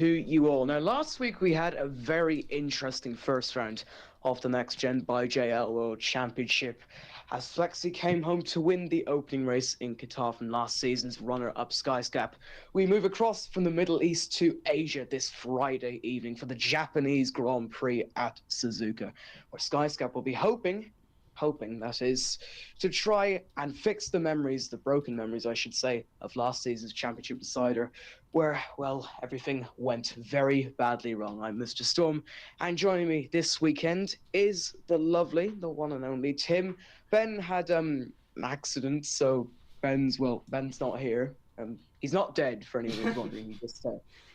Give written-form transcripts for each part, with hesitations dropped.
to you all. Now, last week we had a very interesting first round of the Next Gen by JL World Championship as Flexi came home to win the opening race in Qatar from last season's runner-up Skyscap. We move across from the Middle East to Asia this Friday evening for the Japanese Grand Prix at Suzuka, where Skyscap will be hoping that is, to try and fix the memories, the broken memories, I should say, of last season's championship decider, where, well, everything went very badly wrong. I'm Mr. Storm, and joining me this weekend is the lovely, the one and only Tim. Ben had an accident, so Ben's not here. He's not dead, for anyone who's wondering.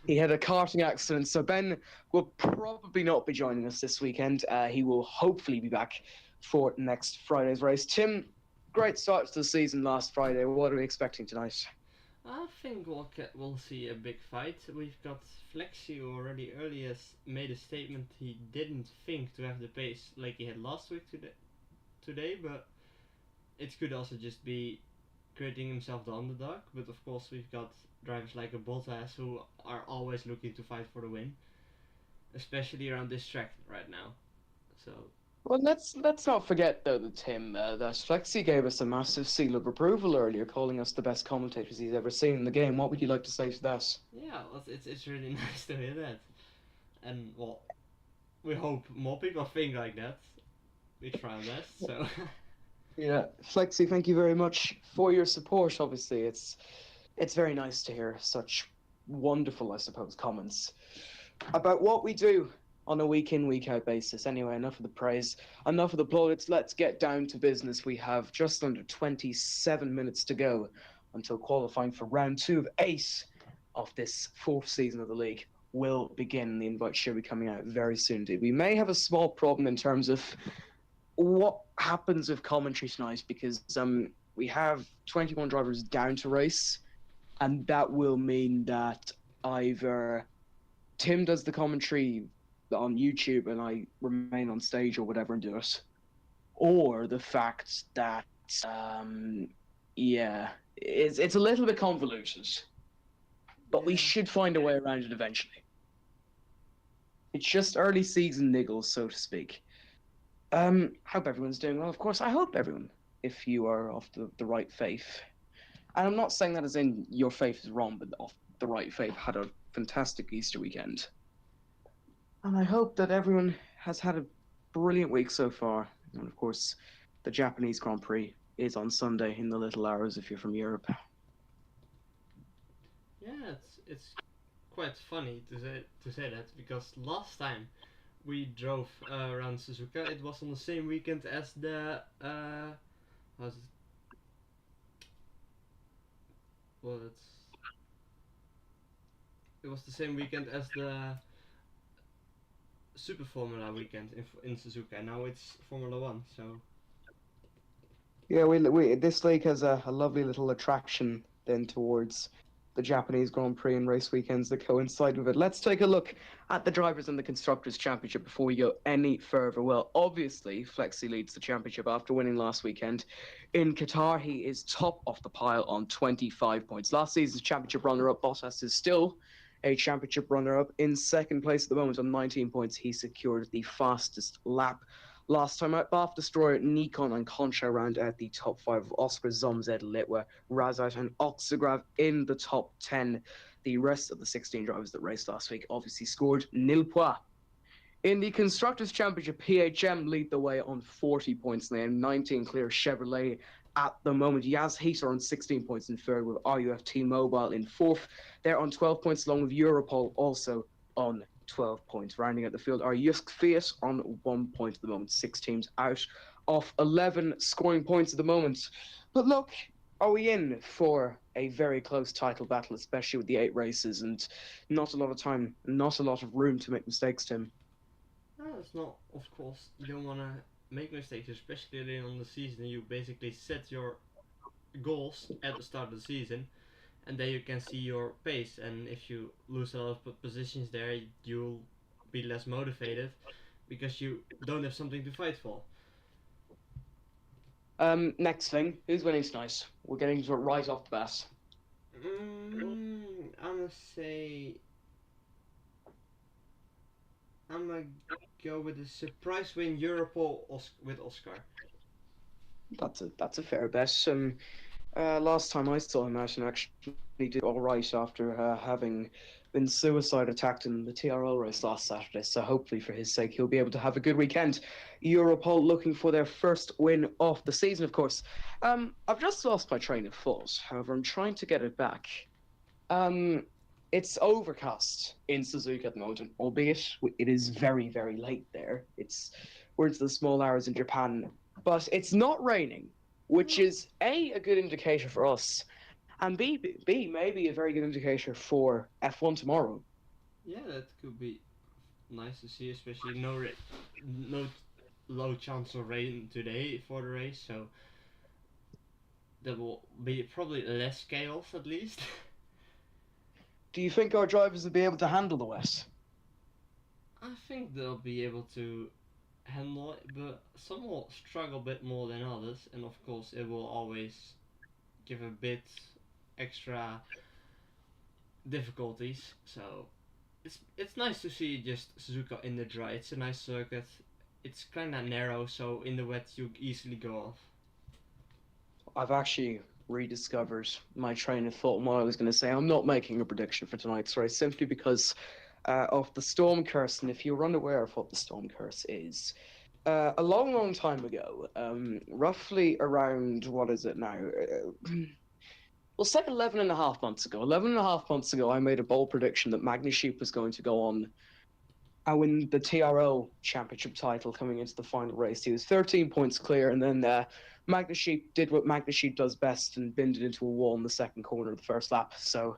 He had a karting accident, so Ben will probably not be joining us this weekend. He will hopefully be back for next Friday's race. Tim, great start to the season last Friday. What are we expecting tonight? I think we'll see a big fight. We've got Flexi, who already earlier made a statement he didn't think to have the pace like he had last week today, but it could also just be creating himself the underdog. But of course, we've got drivers like a Bottas who are always looking to fight for the win, especially around this track right now. So Well, let's not forget though that Tim that Flexi gave us a massive seal of approval earlier, calling us the best commentators he's ever seen in the game. What would you like to say to that? yeah, well, it's really nice to hear that, and well, we hope more people think like that. We try our best. So Yeah, Flexi, thank you very much for your support. Obviously, it's very nice to hear such wonderful, I suppose, comments about what we do on a week in, week out basis. Anyway, enough of the praise, enough of the plaudits. Let's get down to business. We have just under 27 minutes to go until qualifying for round 2 of 8 of this 4th season of the league will begin. The invite should be coming out very soon indeed. We may have a small problem in terms of what happens with commentary tonight because we have 21 drivers down to race, and that will mean that either Tim does the commentary on YouTube and I remain on stage or whatever and do it, or the fact that it's a little bit convoluted, but we should find a way around it eventually. It's just early season niggles, so to speak. Hope everyone's doing well. Of course, I hope everyone, if you are of the right faith, and I'm not saying that as in your faith is wrong, but of the right faith, had a fantastic Easter weekend. And I hope that everyone has had a brilliant week so far. And of course, the Japanese Grand Prix is on Sunday in the little hours if you're from Europe. yeah, it's quite funny to say that because last time we drove around Suzuka, it was on the same weekend as the how's it? Well, it was the same weekend as the Super Formula weekend in Suzuka. Now it's Formula One, so Yeah, we this league has a lovely little attraction then towards the Japanese Grand Prix and race weekends that coincide with it. Let's take a look at the Drivers and the Constructors' Championship before we go any further. Well, obviously, Flexi leads the championship after winning last weekend. In Qatar, he is top of the pile on 25 points. Last season's championship runner-up, Bottas, is still a championship runner-up. In second place at the moment on 19 points, he secured the fastest lap last time out. Bath Destroyer, Nikon and Concha round out the top 5 of Oscar, Zomzed, Litwa, Razat and Oxagrav in the top 10. The rest of the 16 drivers that raced last week obviously scored nil points. In the Constructors' Championship, PHM lead the way on 40 points now, 19 clear Chevrolet at the moment. Yaz Heater on 16 points in third, with RUF T-Mobile in fourth. They're on 12 points, along with Europol also on 12 points. Rounding out the field are Yusk Fiat on 1 point at the moment. 6 teams out of 11 scoring points at the moment. But look, are we in for a very close title battle, especially with the 8 races and not a lot of time, not a lot of room to make mistakes, Tim? no, it's not. Of course, you don't want to make mistakes, especially early on the season. You basically set your goals at the start of the season, and then you can see your pace. And if you lose a lot of positions there, you'll be less motivated because you don't have something to fight for. Next thing, who's winning tonight? We're getting to it right off the bat. I'm gonna say I'm gonna go with a surprise win Europol with Oscar. That's a fair bet. Last time I saw him out and actually did all right after having been suicide attacked in the TRL race last Saturday. So hopefully, for his sake, he'll be able to have a good weekend. Europol looking for their first win of the season, of course. I've just lost my train of thought. However, I'm trying to get it back. Um, it's overcast in Suzuka at the moment, albeit it is very, very late there. We're into the small hours in Japan, but it's not raining, which is a good indicator for us, and B maybe a very good indicator for F1 tomorrow. Yeah, that could be nice to see, especially no low chance of rain today for the race, so there will be probably less chaos at least. Do you think our drivers will be able to handle the wet? I think they'll be able to handle it, but some will struggle a bit more than others, and of course, it will always give a bit extra difficulties. So it's nice to see just Suzuka in the dry. It's a nice circuit. It's kind of narrow, so in the wet you easily go off. I've actually rediscovered my train of thought and what I was going to say. I'm not making a prediction for tonight's race simply because of the storm curse. And if you're unaware of what the storm curse is, a long, long time ago, roughly around, what is it now? We'll say 11 and a half months ago. 11 and a half months ago, I made a bold prediction that Magnus Sheep was going to go on and win the TRO championship title coming into the final race. He was 13 points clear, and then Magnus Sheep did what Magnus Sheep does best and binned it into a wall in the second corner of the first lap. So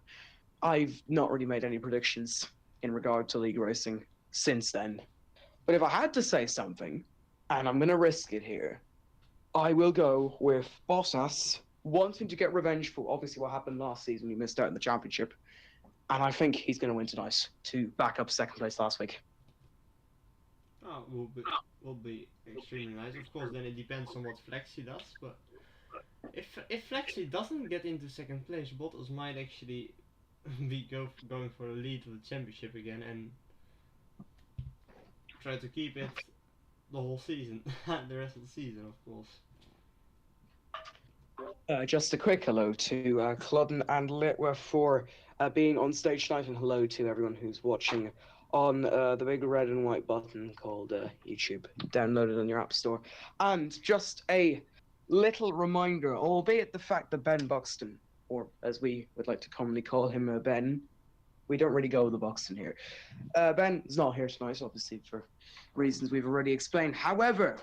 I've not really made any predictions in regard to league racing since then. But if I had to say something, and I'm going to risk it here, I will go with Bottas wanting to get revenge for obviously what happened last season. He missed out in the championship. And I think he's going to win tonight to back up second place last week. Oh, will be extremely nice. Of course, then it depends on what Flexi does. But if Flexi doesn't get into second place, Bottas might actually be going for a lead of the championship again and try to keep it the whole season, the rest of the season, of course. Just a quick hello to Cludden and Litwa for being on stage tonight, and hello to everyone who's watching on the big red and white button called YouTube. Download it on your app store. And just a little reminder, albeit the fact that Ben Buxton, or as we would like to commonly call him, Ben, we don't really go with the Buxton here. Ben is not here tonight, obviously, for reasons we've already explained. However,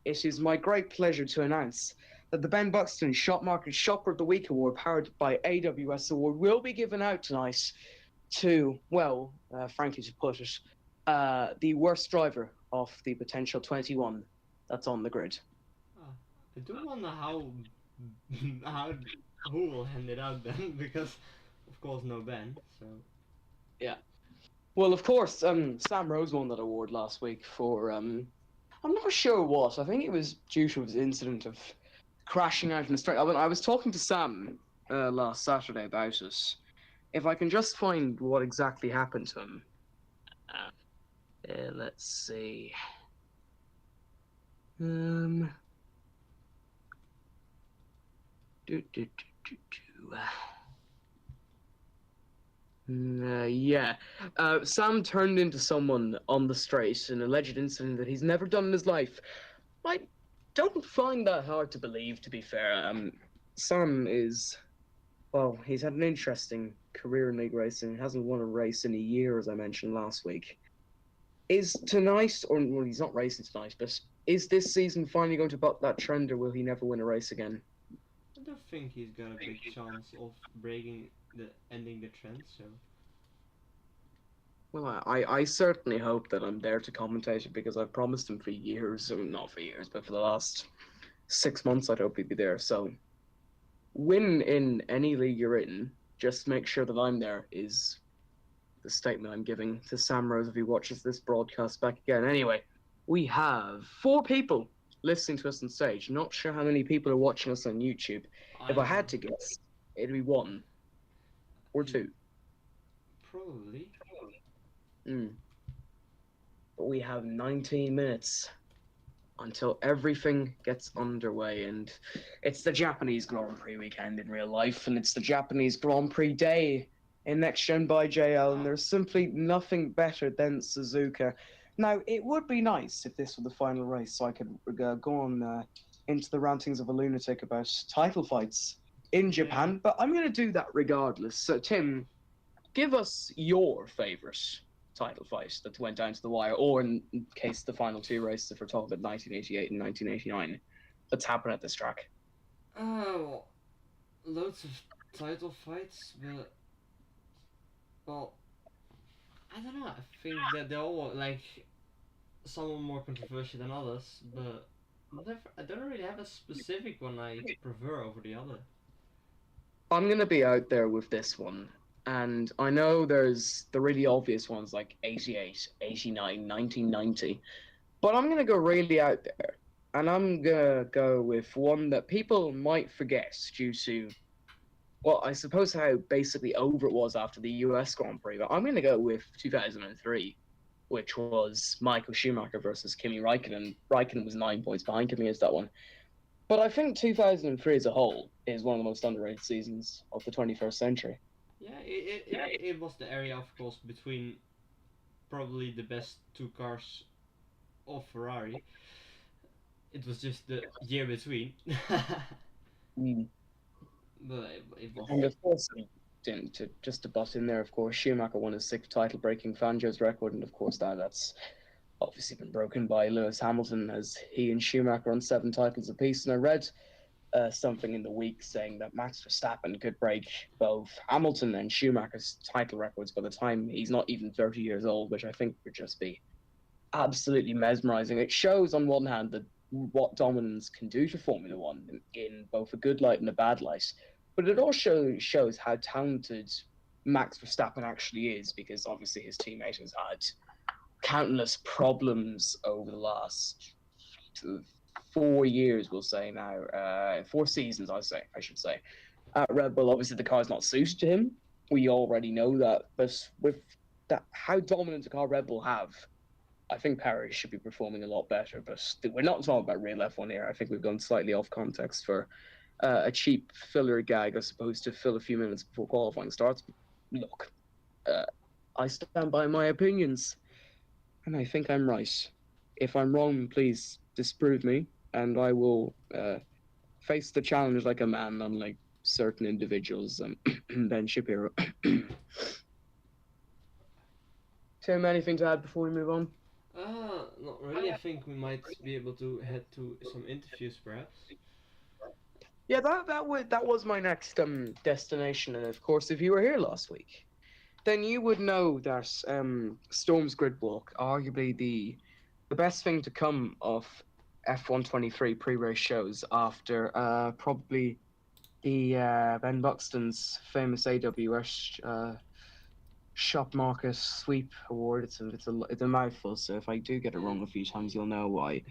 it is my great pleasure to announce that the Ben Buxton Shop Market Shopper of the Week Award, powered by AWS Award, will be given out tonight to, well, frankly to put it, the worst driver of the potential 21 that's on the grid. I do wonder how who will hand it out then, because of course no Ben. So yeah. Well, of course, Sam Rose won that award last week for I'm not sure what. I think it was due to his incident of crashing out in the straight. I was talking to Sam last Saturday about it. If I can just find what exactly happened to him. Let's see. Yeah. Sam turned into someone on the straight, an alleged incident that he's never done in his life. I don't find that hard to believe, to be fair. Sam is, well, he's had an interesting career in league racing. He hasn't won a race in a year, as I mentioned last week. Is tonight, or well, he's not racing tonight, but is this season finally going to buck that trend, or will he never win a race again? I don't think he's got a big chance of ending the trend. So Well, I certainly hope that I'm there to commentate it because I've promised him for years, or not for years, but for the last 6 months, I'd hope he'd be there. So, win in any league you're in, just make sure that I'm there, is the statement I'm giving to Sam Rose if he watches this broadcast back again. Anyway, we have 4 people listening to us on stage. Not sure how many people are watching us on YouTube. If I had to guess, it'd be 1 or 2. Probably. But we have 19 minutes until everything gets underway, and it's the Japanese Grand Prix weekend in real life, and it's the Japanese Grand Prix day in Next Gen by JL, and there's simply nothing better than Suzuka. Now, it would be nice if this were the final race, so I could go on into the rantings of a lunatic about title fights in Japan, but I'm going to do that regardless. So, Tim, give us your favourite title fight that went down to the wire, or in case the final two races, if we're talking about 1988 and 1989, that's happened at this track. Well, loads of title fights, but well, I don't know. I think that they're all like some are more controversial than others, but I don't really have a specific one I prefer over the other. I'm going to be out there with this one. And I know there's the really obvious ones like 88, 89, 1990. But I'm going to go really out there. And I'm going to go with one that people might forget due to, well, I suppose how basically over it was after the US Grand Prix. But I'm going to go with 2003, which was Michael Schumacher versus Kimi Räikkönen. Räikkönen was 9 points behind Kimi as that one. But I think 2003 as a whole is one of the most underrated seasons of the 21st century. Yeah, it was the area, of course, between probably the best two cars of Ferrari. It was just the year between. But it was. And of course, just to butt in there, of course, Schumacher won his sixth title, breaking Fangio's record, and of course that's obviously been broken by Lewis Hamilton, as he and Schumacher on 7 titles apiece. And I read something in the week saying that Max Verstappen could break both Hamilton and Schumacher's title records by the time he's not even 30 years old, which I think would just be absolutely mesmerizing. It shows on one hand that what dominance can do to Formula One in both a good light and a bad light, but it also shows how talented Max Verstappen actually is, because obviously his teammate has had countless problems over the last 4 years, we'll say now, 4 seasons, I should say. At Red Bull, obviously the car's not suited to him. We already know that, but with that, how dominant a car Red Bull have, I think Perez should be performing a lot better. But we're not talking about real F1 here. I think we've gone slightly off context for a cheap filler gag, I suppose, to fill a few minutes before qualifying starts. Look, I stand by my opinions, and I think I'm right. If I'm wrong, please disprove me, and I will face the challenge like a man, unlike certain individuals. Ben Shapiro. Tim, anything to add before we move on? Not really. I think we might be able to head to some interviews, perhaps. Yeah, that was my next destination, and of course, if you were here last week, then you would know that Storm's Grid Walk, arguably the best thing to come of F123 pre-race shows after probably the Ben Buxton's famous AWS Shop Market Sweep Award. It's a mouthful, so if I do get it wrong a few times, you'll know why.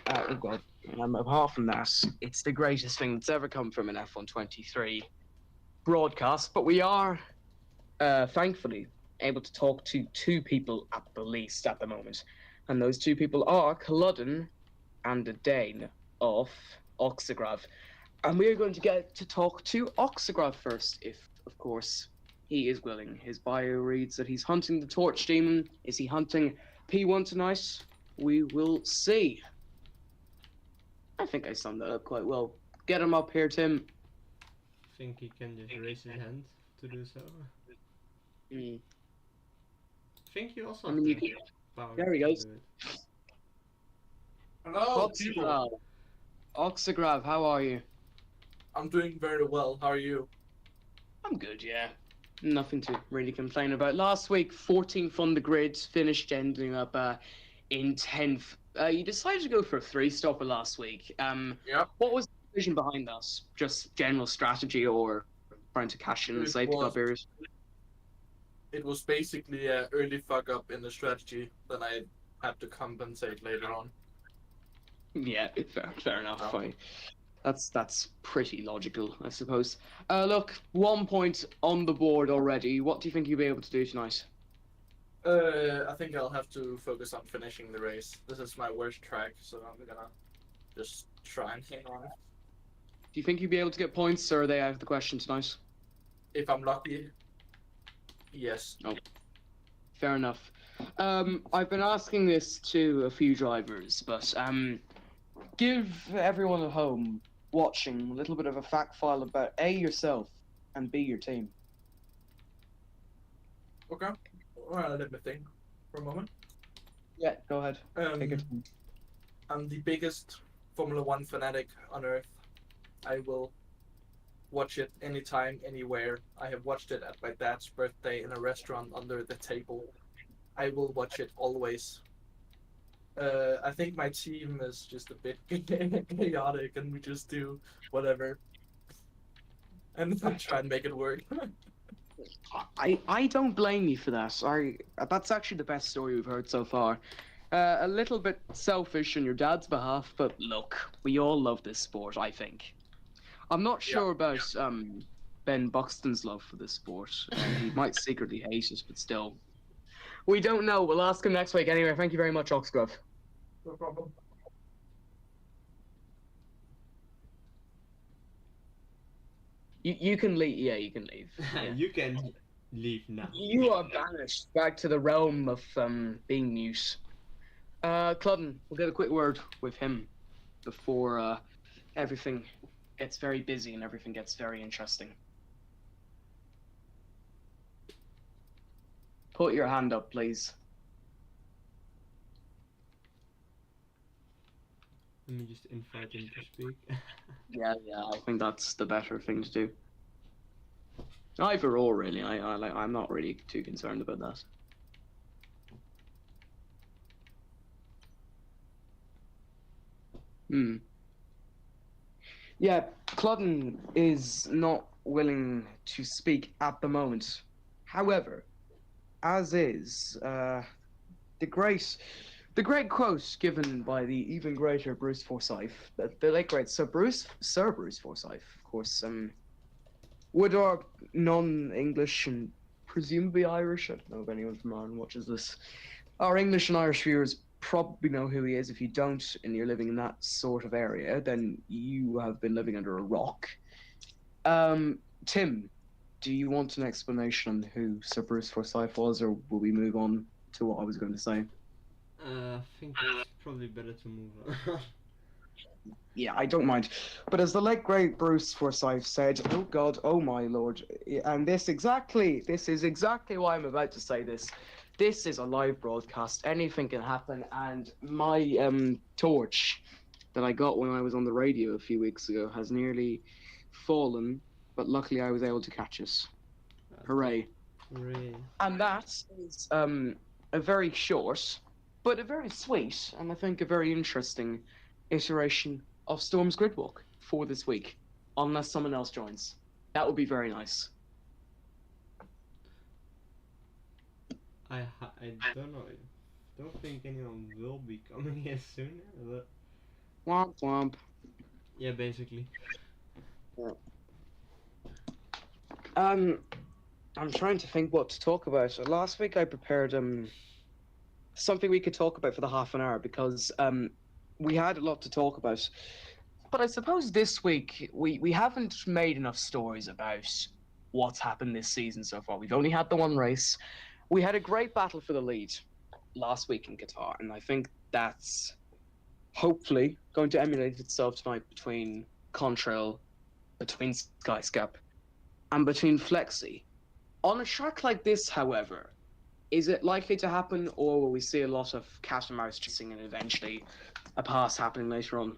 Apart from that, it's the greatest thing that's ever come from an F123 broadcast. But we are, thankfully, able to talk to 2 people at the least at the moment. And those 2 people are Culloden and Dane of Oxagrav. And we are going to get to talk to Oxagrav first, if, of course, he is willing. His bio reads that he's hunting the Torch Demon. Is he hunting P1 tonight? We will see. I think I summed that up quite well. Get him up here, Tim. I think he can just raise his hand to do so. I think you also have the power. There he goes. Hello, Oxagrav. Oxagrav, how are you? I'm doing very well. How are you? I'm good, yeah. Nothing to really complain about. Last week, 14th on the grid, finished ending up in 10th. You decided to go for a 3-stopper last week. Yeah. What was the decision behind that? Just general strategy, or trying to cash in the safety car barriers? It was basically an early fuck up in the strategy that I had to compensate later on. Yeah, fair enough. Oh. That's pretty logical, I suppose. Look, 1 point on the board already. What do you think you'll be able to do tonight? I think I'll have to focus on finishing the race. This is my worst track, so I'm gonna just try and hang on. Do you think you'd be able to get points, or are they out of the question tonight? If I'm lucky, yes. Oh, fair enough. I've been asking this to a few drivers, but give everyone at home watching a little bit of a fact file about A, yourself, and B, your team. Okay. Well, let me think for a moment. Yeah, go ahead. Take it. I'm the biggest Formula One fanatic on earth. I will watch it anytime, anywhere. I have watched it at my dad's birthday in a restaurant under the table. I will watch it always. I think my team is just a bit chaotic, and we just do whatever, and try and make it work. I don't blame you for that. That's actually the best story we've heard so far. A little bit selfish on your dad's behalf, but look, we all love this sport, I think. I'm not sure about Ben Buxton's love for this sport. He might secretly hate it, but still. We don't know. We'll ask him next week. Anyway, thank you very much, Oxgrove. No problem. You can leave. Yeah, you can leave. Yeah. You can leave now. You are banished back to the realm of being mute. Cludden, we'll get a quick word with him before everything gets very busy and everything gets very interesting. Put your hand up, please. Let me just invite him to speak. Yeah, I think that's the better thing to do. Either or, really. I'm not really too concerned about that. Yeah, Cludden is not willing to speak at the moment. However, as is the great quote given by the even greater Bruce Forsyth, the late great Sir Bruce Forsyth, of course. Would our non-English and presumably Irish, I don't know if anyone from Ireland watches this, our English and Irish viewers probably know who he is. If you don't and you're living in that sort of area, then you have been living under a rock. Tim, do you want an explanation on who Sir Bruce Forsyth was, or will we move on to what I was going to say? I think it's probably better to move on. Yeah, I don't mind. But as the late great Bruce Forsyth said, oh God, oh my Lord, and this is exactly why I'm about to say this. This is a live broadcast. Anything can happen, and my torch that I got when I was on the radio a few weeks ago has nearly fallen, but luckily I was able to catch it. Hooray. Hooray. And that is a very short, but a very sweet, and I think a very interesting iteration of Storm's Gridwalk for this week, unless someone else joins. That would be very nice. I don't know. I don't think anyone will be coming here soon, but Womp womp. yeah, basically. Yeah. I'm trying to think what to talk about. Last week I prepared something we could talk about for the half an hour because we had a lot to talk about. But I suppose this week we haven't made enough stories about what's happened this season so far. We've only had the one race. We had a great battle for the lead last week in Qatar, and I think that's hopefully going to emulate itself tonight between Contrail, between Skyscap, and between Flexi. On a track like this, however, is it likely to happen, or will we see a lot of cat and mouse chasing and eventually a pass happening later on?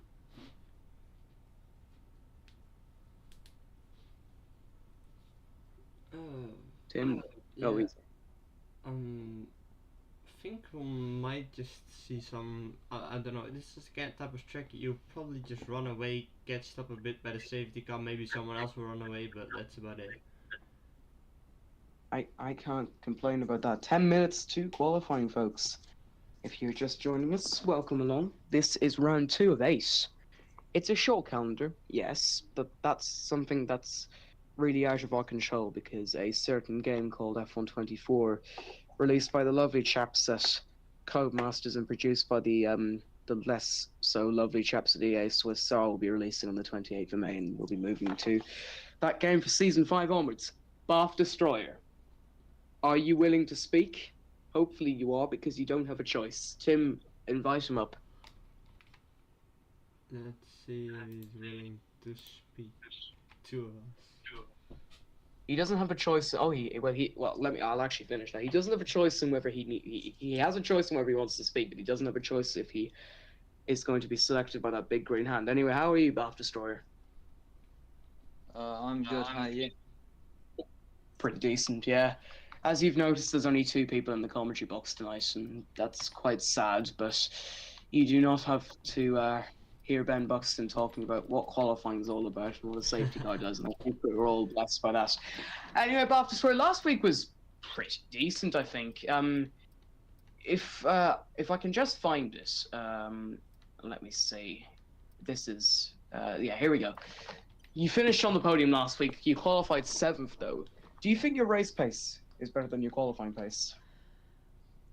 Tim, go easy. I think we might just see some. I don't know. This is the type of track you probably just run away, get stopped a bit by the safety car. Maybe someone else will run away, but that's about it. I can't complain about that. 10 minutes to qualifying, folks. If you're just joining us, welcome along. This is round 2 of 8. It's a short calendar, yes, but that's something that's really out of our control because a certain game called F124 released by the lovely chaps at Codemasters and produced by the less so lovely chaps at EA Swiss Star will be releasing on the 28th of May, and we'll be moving to that game for Season 5 onwards. Bath Destroyer. Are you willing to speak? Hopefully you are, because you don't have a choice. Tim, invite him up. Let's see if he's willing to speak to us. He doesn't have a choice. I'll actually finish that. He doesn't have a choice in whether he has a choice in whether he wants to speak, but he doesn't have a choice if he is going to be selected by that big green hand. Anyway, how are you, Bath Destroyer? I'm good. How are you? Pretty decent, yeah. As you've noticed, there's only 2 people in the commentary box tonight, and that's quite sad, but you do not have to hear Ben Buxton talking about what qualifying is all about and what a safety car does, and I think we're all blessed by that. Anyway, Bath Destroyer, last week was pretty decent, I think. If I can just find it, let me see. This is, here we go. You finished on the podium last week. You qualified 7th, though. Do you think your race pace is better than your qualifying pace?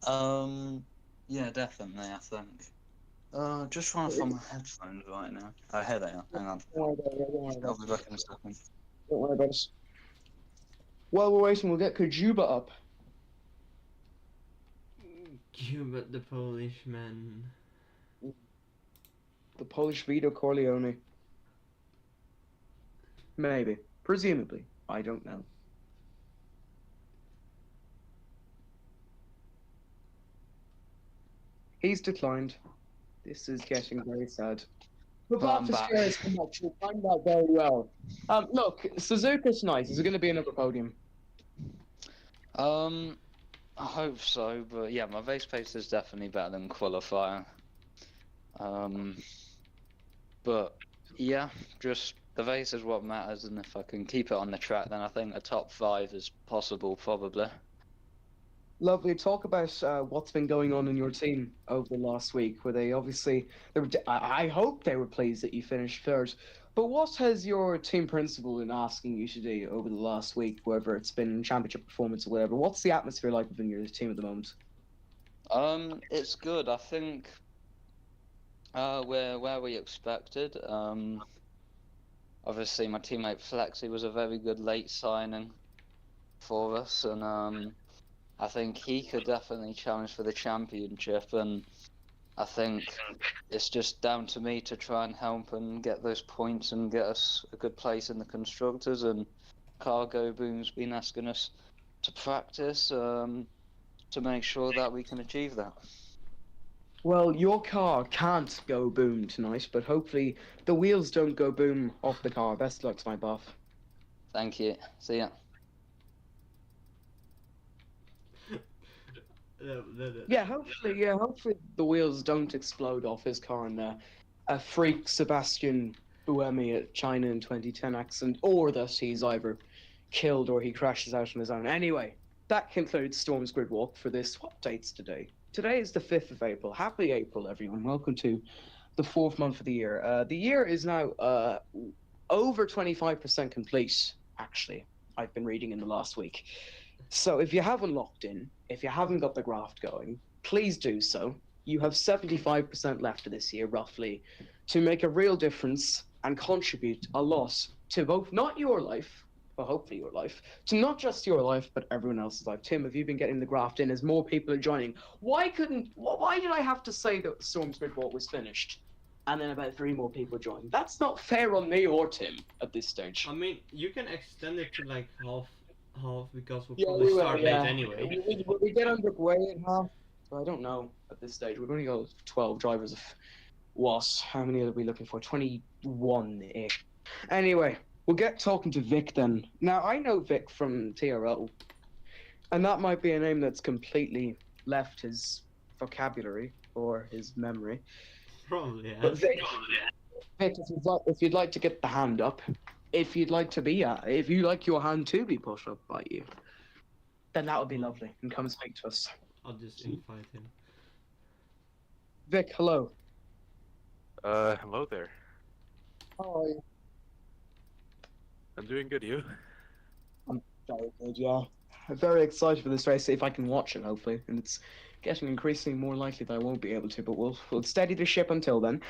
Yeah, definitely, I think. Just trying to find my headphones right now. Oh, here they are. Hang on. I'll be back in a second. Don't worry about it. While we're waiting, we'll get Kajuba up. But the Polish man. The Polish Vito Corleone. Maybe. Presumably. I don't know. He's declined. This is getting very sad. But I'm Bath back. Destroyer has come up. We'll find out very well. Look, Suzuka tonight. Is it going to be another podium? I hope so, but yeah, my race pace is definitely better than qualifier. But yeah, just the race is what matters, and if I can keep it on the track, then I think a top 5 is possible, probably. Lovely. Talk about what's been going on in your team over the last week. Were they obviously? I hope they were pleased that you finished 3rd. But what has your team principal been asking you to do over the last week, whether it's been championship performance or whatever? What's the atmosphere like within your team at the moment? It's good. I think we're where we expected. Obviously, my teammate Flexi was a very good late signing for us, and I think he could definitely challenge for the championship, and I think it's just down to me to try and help and get those points and get us a good place in the constructors. And Cargo Boom's been asking us to practice to make sure that we can achieve that. Well, your car can't go boom tonight, but hopefully the wheels don't go boom off the car. Best luck tonight, Bath. Thank you. See ya. Yeah, hopefully the wheels don't explode off his car in a freak Sebastian Buemi at China in 2010 accident, or that he's either killed or he crashes out on his own. Anyway, that concludes Storm's Grid Walk for this. What date's today? Today is the 5th of April. Happy April, everyone. Welcome to the 4th month of the year. The year is now over 25% complete, actually. I've been reading in the last week. So if you haven't locked in, if you haven't got the graft going, please do so. You have 75% left of this year, roughly, to make a real difference and contribute a lot to both, not your life, but hopefully your life, to not just your life, but everyone else's life. Tim, have you been getting the graft in as more people are joining? Why did I have to say that the Storm's Grid Walk was finished? And then about 3 more people joined. That's not fair on me or Tim at this stage. I mean, you can extend it to like half because we'll probably start late anyway. We get underway at half. So I don't know at this stage. We've only got 12 drivers of what? How many are we looking for? 21-ish. Anyway, we'll get talking to Vic then. Now, I know Vic from TRL, and that might be a name that's completely left his vocabulary or his memory. Probably, yeah. But Vic, if you'd like to get the hand up, if you'd like your hand to be pushed up by you, then that would be lovely. And come speak to us. I'll just invite him. Vic, hello. Hello there. How are you? I'm doing good, you? I'm very good, yeah. very excited for this race. If I can watch it, hopefully, and it's getting increasingly more likely that I won't be able to. But we'll steady the ship until then.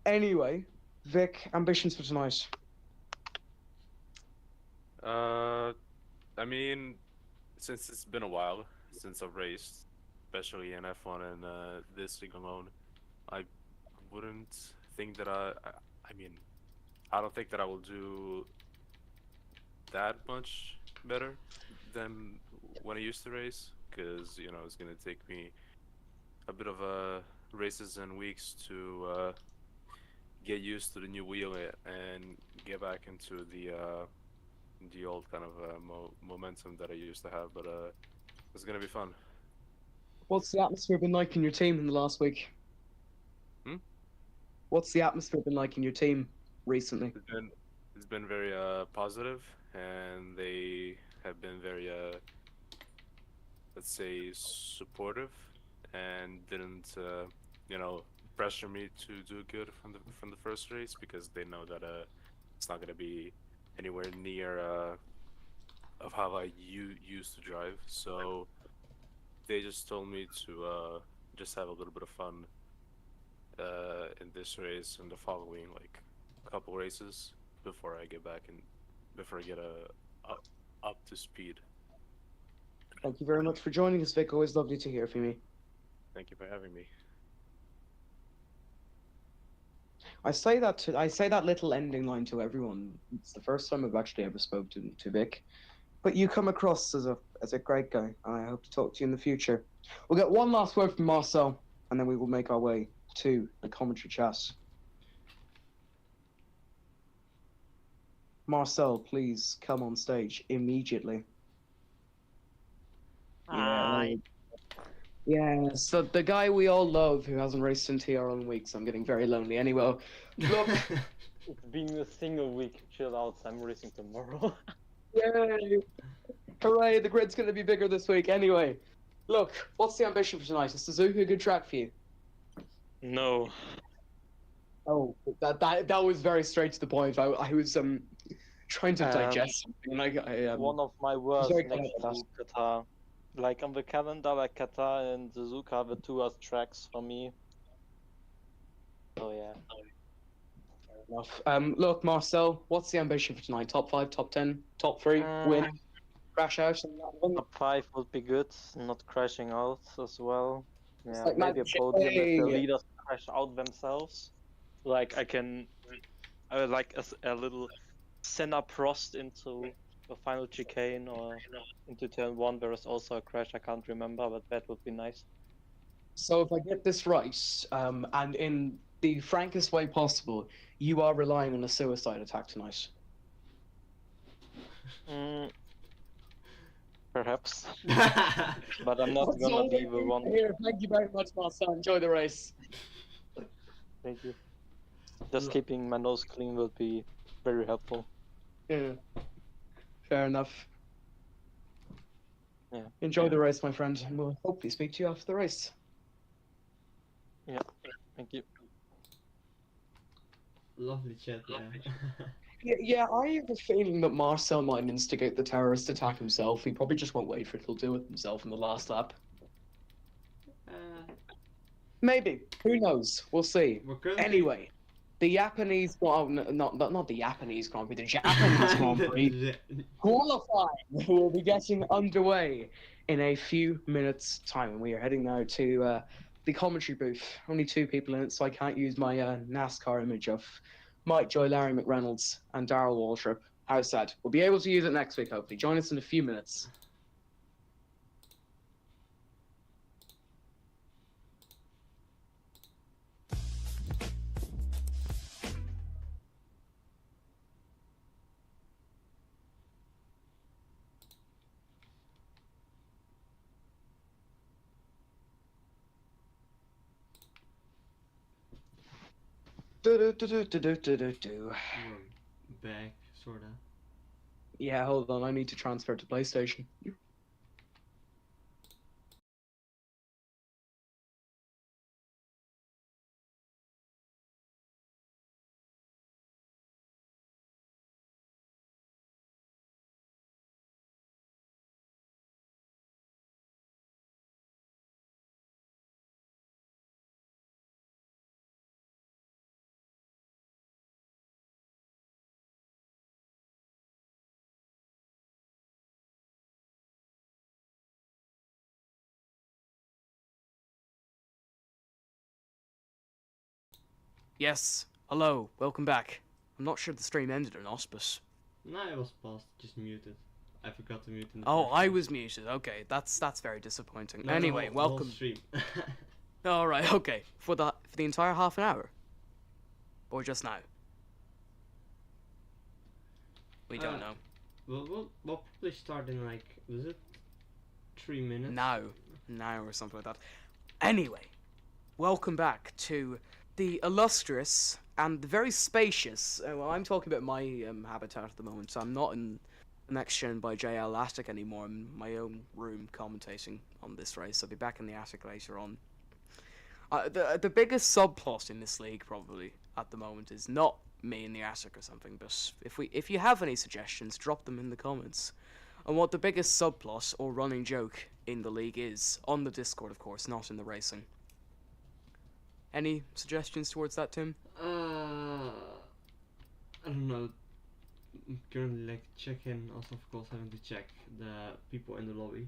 Anyway, Vic, ambitions for tonight. I mean, since it's been a while since I've raced, especially in F1 and this league alone, I wouldn't think that I mean, I don't think that I will do that much better than when I used to race, because it's gonna take me a bit of races and weeks to get used to the new wheel and get back into the old kind of momentum that I used to have. But it's gonna be fun. What's the atmosphere been like in your team in the last week? Hmm? What's the atmosphere been like in your team recently? It's been very positive, and they have been very let's say supportive, and didn't pressure me to do good from the first race, because they know that it's not gonna be anywhere near of how I used to drive. So they just told me to just have a little bit of fun in this race and the following like couple races before I get back and before I get up to speed. Thank you very much for joining us, Vic. Always lovely to hear from you. Thank you for having me. I say that little ending line to everyone. It's the first time I've actually ever spoke to Vic. But you come across as a great guy, and I hope to talk to you in the future. We'll get one last word from Marcel, and then we will make our way to the commentary chat. Marcel, please come on stage immediately. Hi. Yeah, so the guy we all love who hasn't raced in TR in weeks. I'm getting very lonely. Anyway, look. It's been a single week. Chill out. I'm racing tomorrow. Yay! Hooray, the grid's going to be bigger this week. Anyway, look, what's the ambition for tonight? Is SUZUKA a good track for you? No. Oh, that was very straight to the point. I was trying to digest something, and One of my worst very next glad to Qatar. Like on the calendar, like Qatar and SUZUKA are the two worst tracks for me. So yeah. enough. Look, Marcel, what's the ambition for tonight? Top 5, top 10, top 3, win, crash out? Top 5 would be good. Not crashing out as well. Yeah, like maybe a Magic. podium if the Hey. leaders crash out themselves. Like I would like a little Senna Prost into the final chicane or into turn 1. There is also a crash, I can't remember, but that would be nice. So if I get this right, and in the frankest way possible, you are relying on a suicide attack tonight. Perhaps. But I'm not gonna be the one. Here, thank you very much, Marcel. Enjoy the race. Thank you. Just keeping my nose clean will be very helpful. Yeah. Fair enough. Yeah. Enjoy the race, my friend, and we'll hopefully speak to you after the race. Yeah. Thank you. Lovely chat, yeah. Yeah, I have a feeling that Marcel might instigate the terrorist attack himself. He probably just won't wait for it. He'll do it himself in the last lap. Maybe. Who knows? We'll see. Anyway, the Japanese, well, not the Japanese Grand Prix, the Japanese Grand Prix qualifying will be getting underway in a few minutes' time. And we are heading now to the commentary booth. Only 2 people in it, so I can't use my NASCAR image of Mike Joy, Larry McReynolds, and Darrell Waltrip. How sad. We'll be able to use it next week, hopefully. Join us in a few minutes. We're back, sorta. Yeah, hold on. I need to transfer to PlayStation. Yes. Hello. Welcome back. I'm not sure the stream ended or not, but... No, it was paused, just muted. I forgot to mute in the Oh, first I place. was muted. Okay, that's very disappointing. No, Anyway, the whole welcome. stream. All right. Okay. For the entire half an hour. Or just now. We don't know. We'll probably start in like, was it 3 minutes? Now or something like that. Anyway, welcome back to the illustrious and the very spacious. Well, I'm talking about my habitat at the moment, so I'm not in the Next Gen by JL Attic anymore. I'm in my own room commentating on this race. I'll be back in the attic later on. The biggest subplot in this league probably at the moment is not me in the attic or something, but if you have any suggestions, drop them in the comments. And what the biggest subplot or running joke in the league is, on the Discord of course, not in the racing. Any suggestions towards that, Tim? I don't know. I'm currently like checking, also of course having to check the people in the lobby.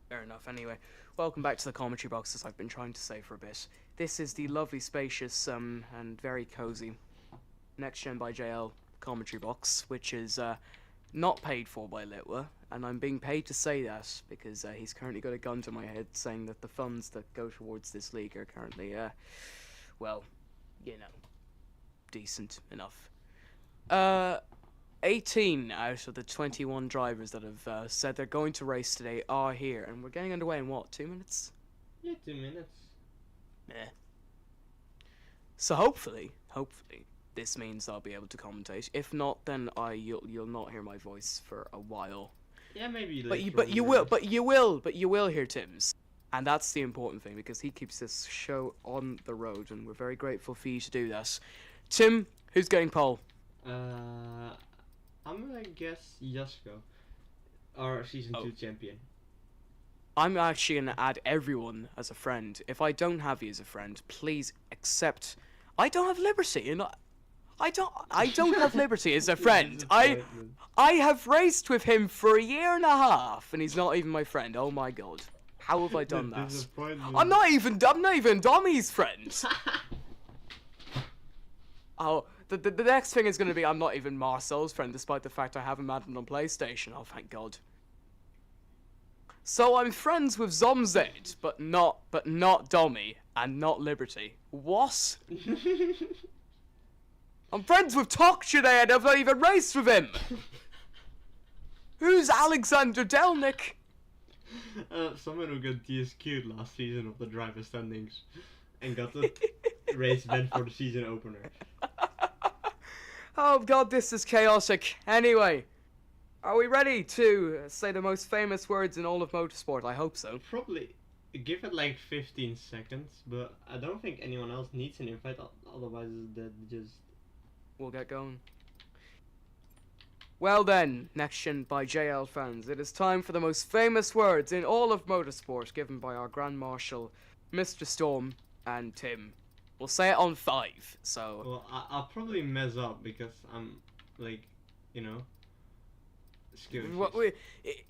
Fair enough. Anyway, welcome back to the commentary box, as I've been trying to say for a bit. This is the lovely, spacious, and very cozy Next Gen by JL commentary box, which is not paid for by Litwa, and I'm being paid to say that because he's currently got a gun to my head saying that the funds that go towards this league are currently, well, you know, decent enough. 18 out of the 21 drivers that have said they're going to race today are here, and we're getting underway in what, 2 minutes? Yeah, 2 minutes. Meh. So hopefully, this means I'll be able to commentate. If not, then you'll not hear my voice for a while. Yeah, maybe But later you on will hear Tim's, and that's the important thing because he keeps this show on the road, and we're very grateful for you to do that. Tim, who's getting pole? I'm gonna guess Yasko, our season 2 champion. I'm actually gonna add everyone as a friend. If I don't have you as a friend, please accept. I don't have Liberty, and I don't have Liberty as a friend. I have raced with him for a year and a half, and he's not even my friend. Oh my god, how have I done that? I'm not even Dommy's friend. Oh, the next thing is gonna be I'm not even Marcel's friend, despite the fact I have him added on PlayStation. Oh thank God. So I'm friends with Zomzed, but not Dommy and not Liberty. What? I'm friends with Tok today and I've not even raced with him. Who's Alexander Delnick? Someone who got DSQ'd last season of the driver standings and got the race banned for the season opener. Oh god, this is chaotic. Anyway, are we ready to say the most famous words in all of motorsport? I hope so. Probably give it like 15 seconds, but I don't think anyone else needs an invite, otherwise that just... We'll get going. Well then, Next Gen by JL fans, it is time for the most famous words in all of motorsport given by our Grand Marshal, Mr. Storm and Tim. We'll say it on 5, so... Well, I'll probably mess up because I'm, like, you know...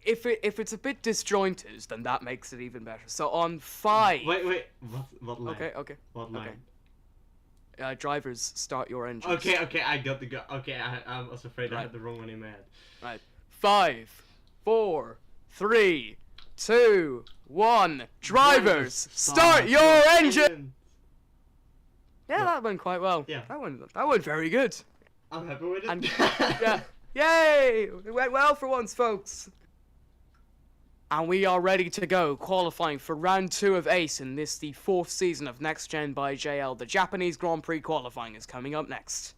If it's a bit disjointed, then that makes it even better. So on 5... Wait, what line? Okay. What line? Drivers, start your engines. Okay, I got the go. Okay, I was afraid I had the wrong one in my head. Right. 5, 4, 3, 2, 1. Drivers, start your engine! Yeah, that went quite well. Yeah. That went very good. I'm happy with it. And, yeah. Yay! It went well for once, folks. And we are ready to go, qualifying for round 2 of 8 in this, the 4th season of Next Gen by JL. The Japanese Grand Prix qualifying is coming up next.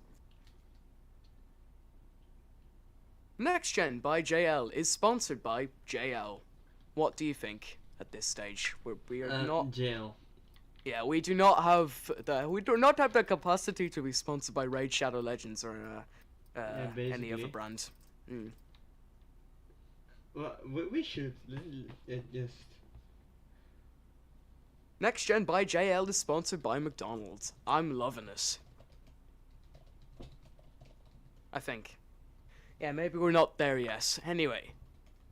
Next Gen by JL is sponsored by JL. What do you think at this stage? We are not... Jail. Yeah, we do not have the capacity to be sponsored by Raid Shadow Legends or any other brand. Mm. Well, we should just... Next Gen by JL is sponsored by McDonald's. I'm loving it. I think. Yeah, maybe we're not there yet. Anyway,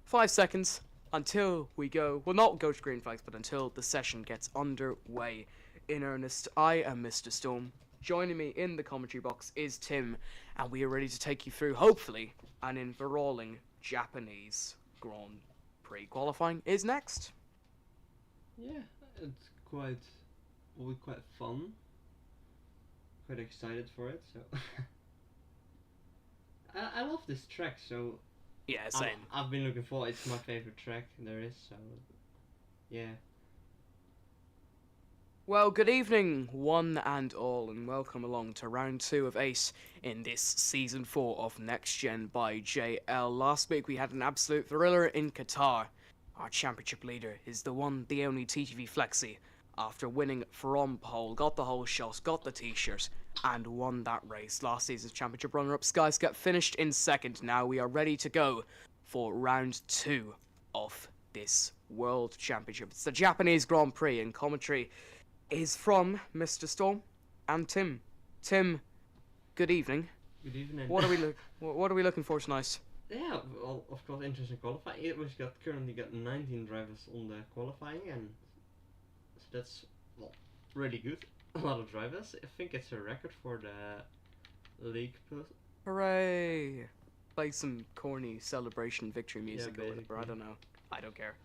5 seconds until we go... Well, not go to green flags, but until the session gets underway in earnest. I am Mr. Storm. Joining me in the commentary box is Tim, and we are ready to take you through, hopefully, an enthralling Japanese Grand Prix. Qualifying is next. Yeah, it's will be quite fun. Quite excited for it. So I love this track. So Yeah, same. I've been looking for. It's my favorite track there is. So yeah. Well, good evening, one and all, and welcome along to round 2 of Ace in this season 4 of Next Gen by JL. Last week we had an absolute thriller in Qatar. Our championship leader is the one, the only TTV Flexi, after winning from pole, got the whole shot, got the t-shirt, and won that race. Last season's championship runner-up Skyscap finished in second. Now we are ready to go for round 2 of this World Championship. It's the Japanese Grand Prix, and commentary is from Mr. Storm and Tim. Tim, good evening. Good evening. What are we looking for tonight? Yeah, well, of course, interesting qualifying. Currently got 19 drivers on the qualifying, and so that's really good. A lot of drivers. I think it's a record for the league. Hooray! Play some corny celebration victory music Yeah, or whatever. I basically. don't know. I don't care.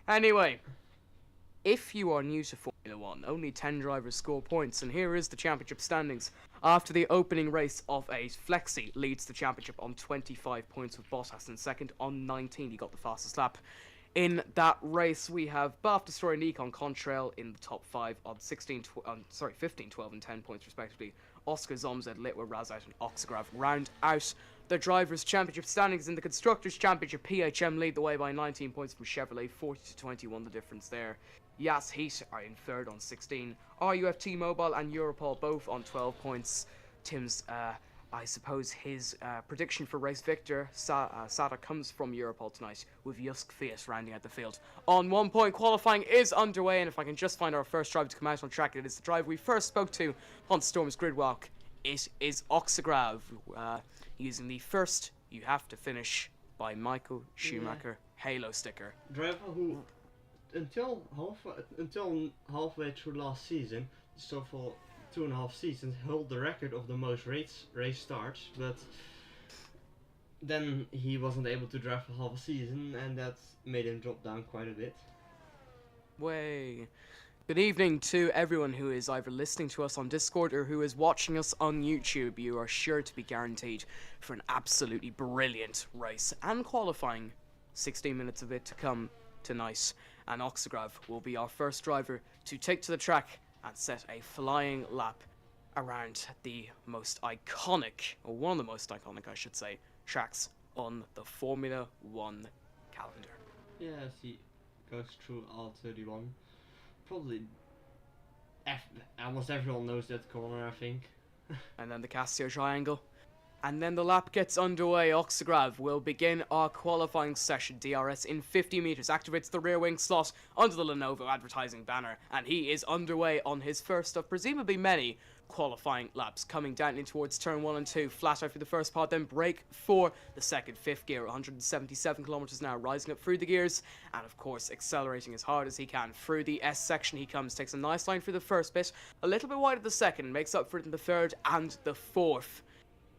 Anyway, if you are new to Formula 1, only 10 drivers score points, and here is the championship standings. After the opening race of Ace, Flexi leads the championship on 25 points with Bottas in second on 19. He got the fastest lap. In that race, we have Bath Destroyer and Econ Contrail in the top 5 on 15, 12 and 10 points respectively. Oscar Zomzed, Litwa, Razat and Oxagrav round out the Drivers' Championship standings. In the Constructors' Championship, PHM lead the way by 19 points from Chevrolet, 40 to 21 the difference there. Yas Heat are in third on 16. RUF T-Mobile and Europol both on 12 points. Tim's, I suppose his prediction for race victor, Sada, comes from Europol tonight, with Yusk Fiat rounding out the field. On 1 point, qualifying is underway, and if I can just find our first driver to come out on track, it is the driver we first spoke to on Storm's grid walk. It is Oxagrav, using the first You Have to Finish by Michael Schumacher Halo sticker. Driver who, until halfway through last season, so for 2.5 seasons, held the record of the most race starts, but then he wasn't able to drive for half a season, and that made him drop down quite a bit. Way. Good evening to everyone who is either listening to us on Discord or who is watching us on YouTube. You are sure to be guaranteed for an absolutely brilliant race and qualifying. 16 minutes of it to come tonight, and Oxagrav will be our first driver to take to the track and set a flying lap around the most iconic, or one of the most iconic, I should say, tracks on the Formula 1 calendar. Yeah, as he goes through R31, probably almost everyone knows that corner, I think. And then the Casio triangle. And then the lap gets underway. Oxagrav will begin our qualifying session. DRS in 50 meters activates the rear wing slot under the Lenovo advertising banner, and he is underway on his first of presumably many qualifying laps. Coming down in towards turn 1 and 2, flat out for the first part, then brake for the second. Fifth gear, 177 kilometers an hour, rising up through the gears, and of course accelerating as hard as he can. Through the S section he comes, takes a nice line for the first bit, a little bit wide of the second, makes up for it in the third and the fourth.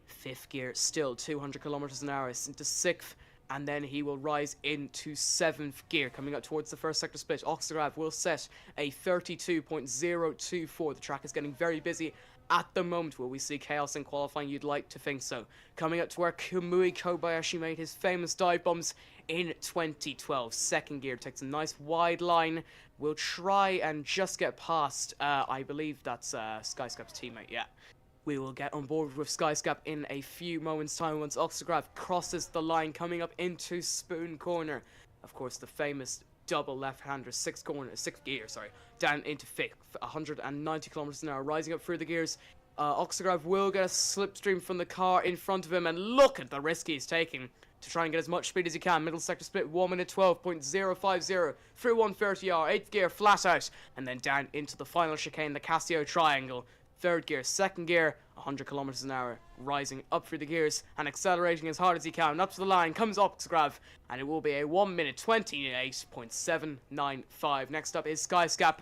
Fifth gear, still 200 kilometers an hour, into sixth, and then he will rise into seventh gear. Coming up towards the first sector split, Oxagrav will set a 32.024. The track is getting very busy at the moment. Will we see chaos in qualifying? You'd like to think so. Coming up to where Kamui Kobayashi made his famous dive bombs in 2012. Second gear, takes a nice wide line. Will try and just get past, I believe that's Skyscap's teammate, yeah. We will get on board with Skyscap in a few moments' time once Oxagrav crosses the line, coming up into Spoon Corner. Of course, the famous double left-hander, sixth gear, down into fifth, 190 kilometers an hour, rising up through the gears. Oxagrav will get a slipstream from the car in front of him, and look at the risk he's taking to try and get as much speed as he can. Middle sector split, 1 minute 12.050 through 130R, 8th gear flat out, and then down into the final chicane, the Casio triangle. Third gear, second gear, 100 kilometers an hour, rising up through the gears and accelerating as hard as he can. Up to the line comes Oxagrav, and it will be a 1 minute 28.795. Next up is Skyscap,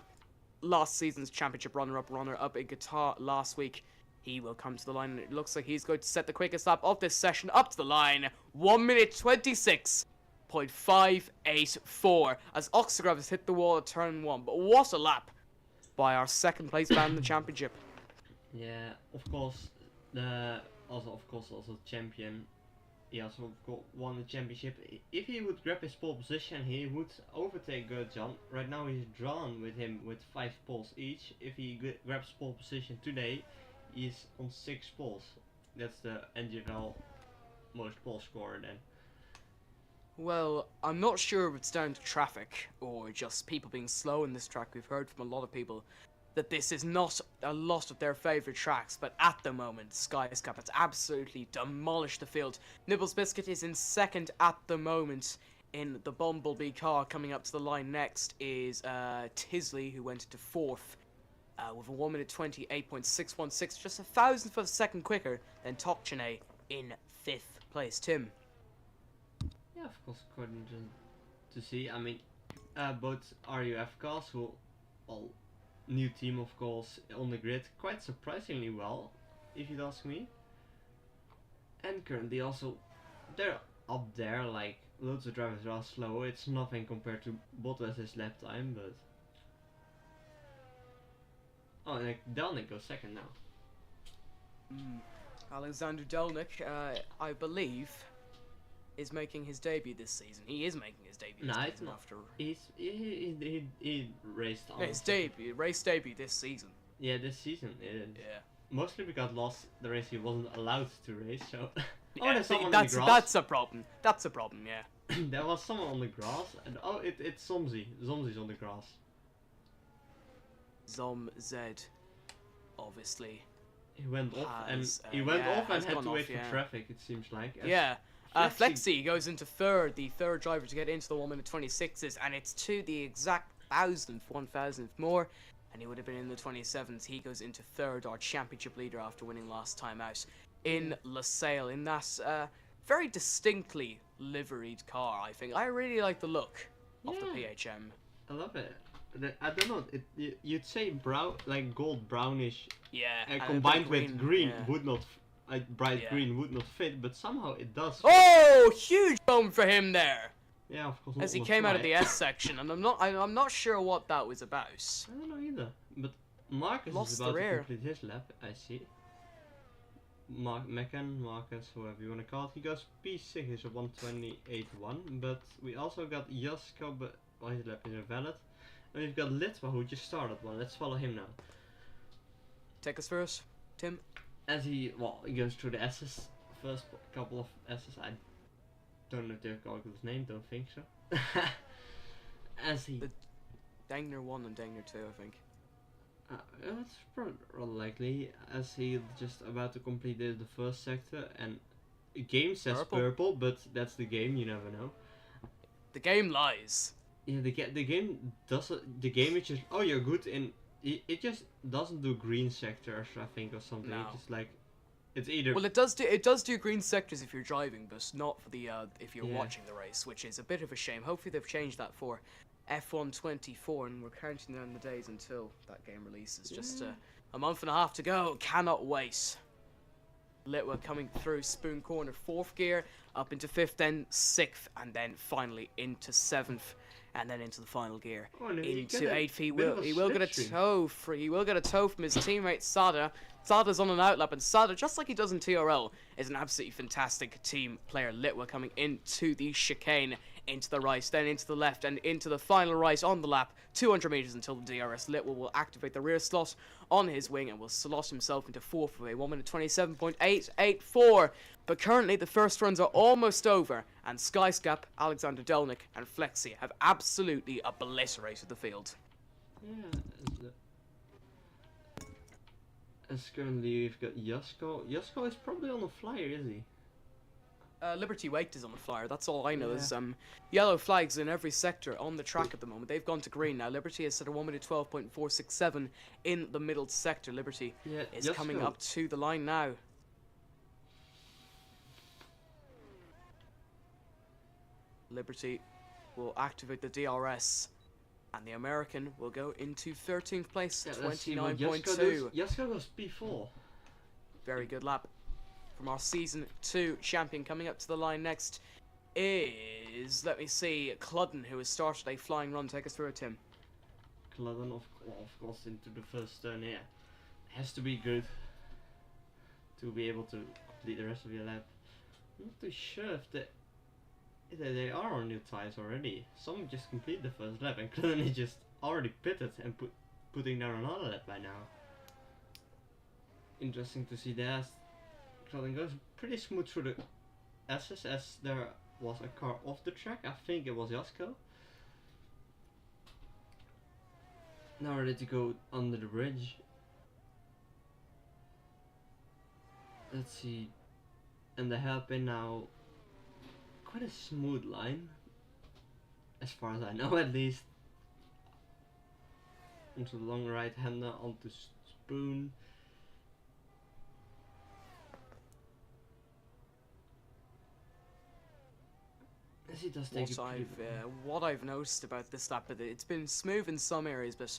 last season's championship runner-up in Qatar last week. He will come to the line, and it looks like he's going to set the quickest lap of this session up to the line. 1 minute 26.584 as Oxagrav has hit the wall at turn 1. But what a lap by our second place man in the championship. Yeah, of course, also champion. He also won the championship. If he would grab his pole position, he would overtake Gert-Jan. Right now he's drawn with him with 5 poles each. If he grabs pole position today, he's on 6 poles. That's the NGL most pole scorer then. Well, I'm not sure if it's down to traffic or just people being slow in this track. We've heard from a lot of people that this is not a lot of their favourite tracks, but at the moment, Skyscap has absolutely demolished the field. Nibbles Biscuit is in second at the moment in the Bumblebee car. Coming up to the line next is Tisley, who went into fourth with a 1 minute 28.616, just 1,000th of a second quicker than Tokchane in 5th place. Tim? Yeah, of course, according to see, I mean, both RUF cars who all new team, of course, on the grid quite surprisingly well, if you'd ask me. And currently also, they're up there, like, loads of drivers are slow. It's nothing compared to Bottas' lap time, but... Oh, and Delnick goes second now. Alexander Delnick, I believe, is making his debut this season. He is making his debut this season after... He raced on. Yeah, his race debut this season. Yeah, this season. Yeah. Mostly because lost the race he wasn't allowed to race, so... Yeah, there's someone on that's the grass. that's a problem. That's a problem, yeah. There was someone on the grass, and it's Zomzi. Zomzi's on the grass. Zom Z, obviously. He went off has, and he went off and has had gone to wait off, for traffic. It seems like. Yeah. Flexi goes into third, the third driver to get into the 1 minute 26s, and it's to the exact 1,000th more, and he would have been in the 27th. He goes into third, our championship leader after winning last time out in LaSalle in that very distinctly liveried car. I think I really like the look of the PHM. I love it. I don't know. You'd say brown, like gold brownish. Yeah. Combined with green yeah. would not. Bright green would not fit, but somehow it does. Oh, huge home for him there. Yeah, of course. As he came out of the S section, and I'm not sure what that was about. I don't know either. But Marcus Lost is the about to rear. complete his lap. I see. Marcus, whoever you want to call it, he goes P6, is a 128.1. But we also got Jasko, but his lap is invalid. And we've got Litwa, who just started one. Let's follow him now. Take us first, Tim. As he goes through the S's, first couple of S's. I don't know if they've got his name. Don't think so. As he. Dangner 1 and Dangner 2, I think. It's rather likely, as he just about to complete the first sector, and the game says purple, but that's the game. You never know. The game lies. Yeah, the game doesn't. The game is just you're good in. It just doesn't do green sectors, I think, or something. No. It's just like it's either. Well, it does do green sectors if you're driving, but not for the if you're watching the race, which is a bit of a shame. Hopefully they've changed that for F1 24, and we're counting down the days until that game releases. Just a month and a half to go. Cannot wait. Litwa coming through Spoon Corner, 4th gear, up into 5th, then 6th, and then finally into 7th, and then into the final gear. Into 8th. He will get a toe free. He will get a toe from his teammate Sada. Sada's on an outlap, and Sada, just like he does in TRL, is an absolutely fantastic team player. Litwa coming into the chicane, into the right, then into the left, and into the final right on the lap. 200 meters until the DRS. Litwa will activate the rear slot on his wing and will slot himself into 4th with a 1 minute 27.884. But currently the first runs are almost over, and Skyscap, Alexander Delnick, and Flexi have absolutely obliterated the field. Yeah. As currently we've got Jasko. Jasko is probably on the flyer, is he? Liberty Wake is on the flyer. That's all I know. There's yellow flags in every sector on the track at the moment. They've gone to green now. Liberty is at a 1 minute 12.467 in the middle sector. Liberty is coming up to the line now. Liberty will activate the DRS And the American will go into 13th place, Yeah, let's see what 29.2. Jasko goes P4. Very good lap from our Season 2 champion. Coming up to the line next is, let me see, Cludden, who has started a flying run. Take us through it, Tim. Cludden, of course, into the first turn here. Has to be good to be able to complete the rest of your lap. I'm not too sure if they are on new tires already. Some just complete the first lap, and Cludden is just already pitted and putting down another lap by now. Interesting to see that. Cludden goes pretty smooth through the S's as there was a car off the track. I think it was Jasko. Now ready to go under the bridge. Let's see. And the hairpin now. Quite a smooth line. As far as I know, at least. Into the long right hander, onto Spoon. As he does take what I've noticed about this lap, it's been smooth in some areas, but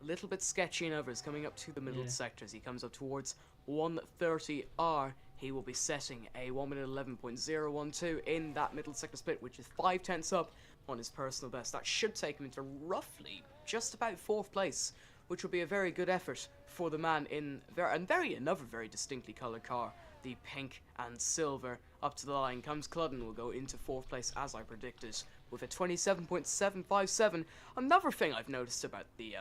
a little bit sketchy in others. Coming up to the middle sectors, he comes up towards 130R. He will be setting a 1:11.012 in that middle sector split, which is 5/10 up on his personal best. That should take him into roughly just about 4th place, which will be a very good effort for the man in another very distinctly coloured car, the pink and silver. Up to the line comes Cludden, will go into 4th place as I predicted with a 27.757. Another thing I've noticed about the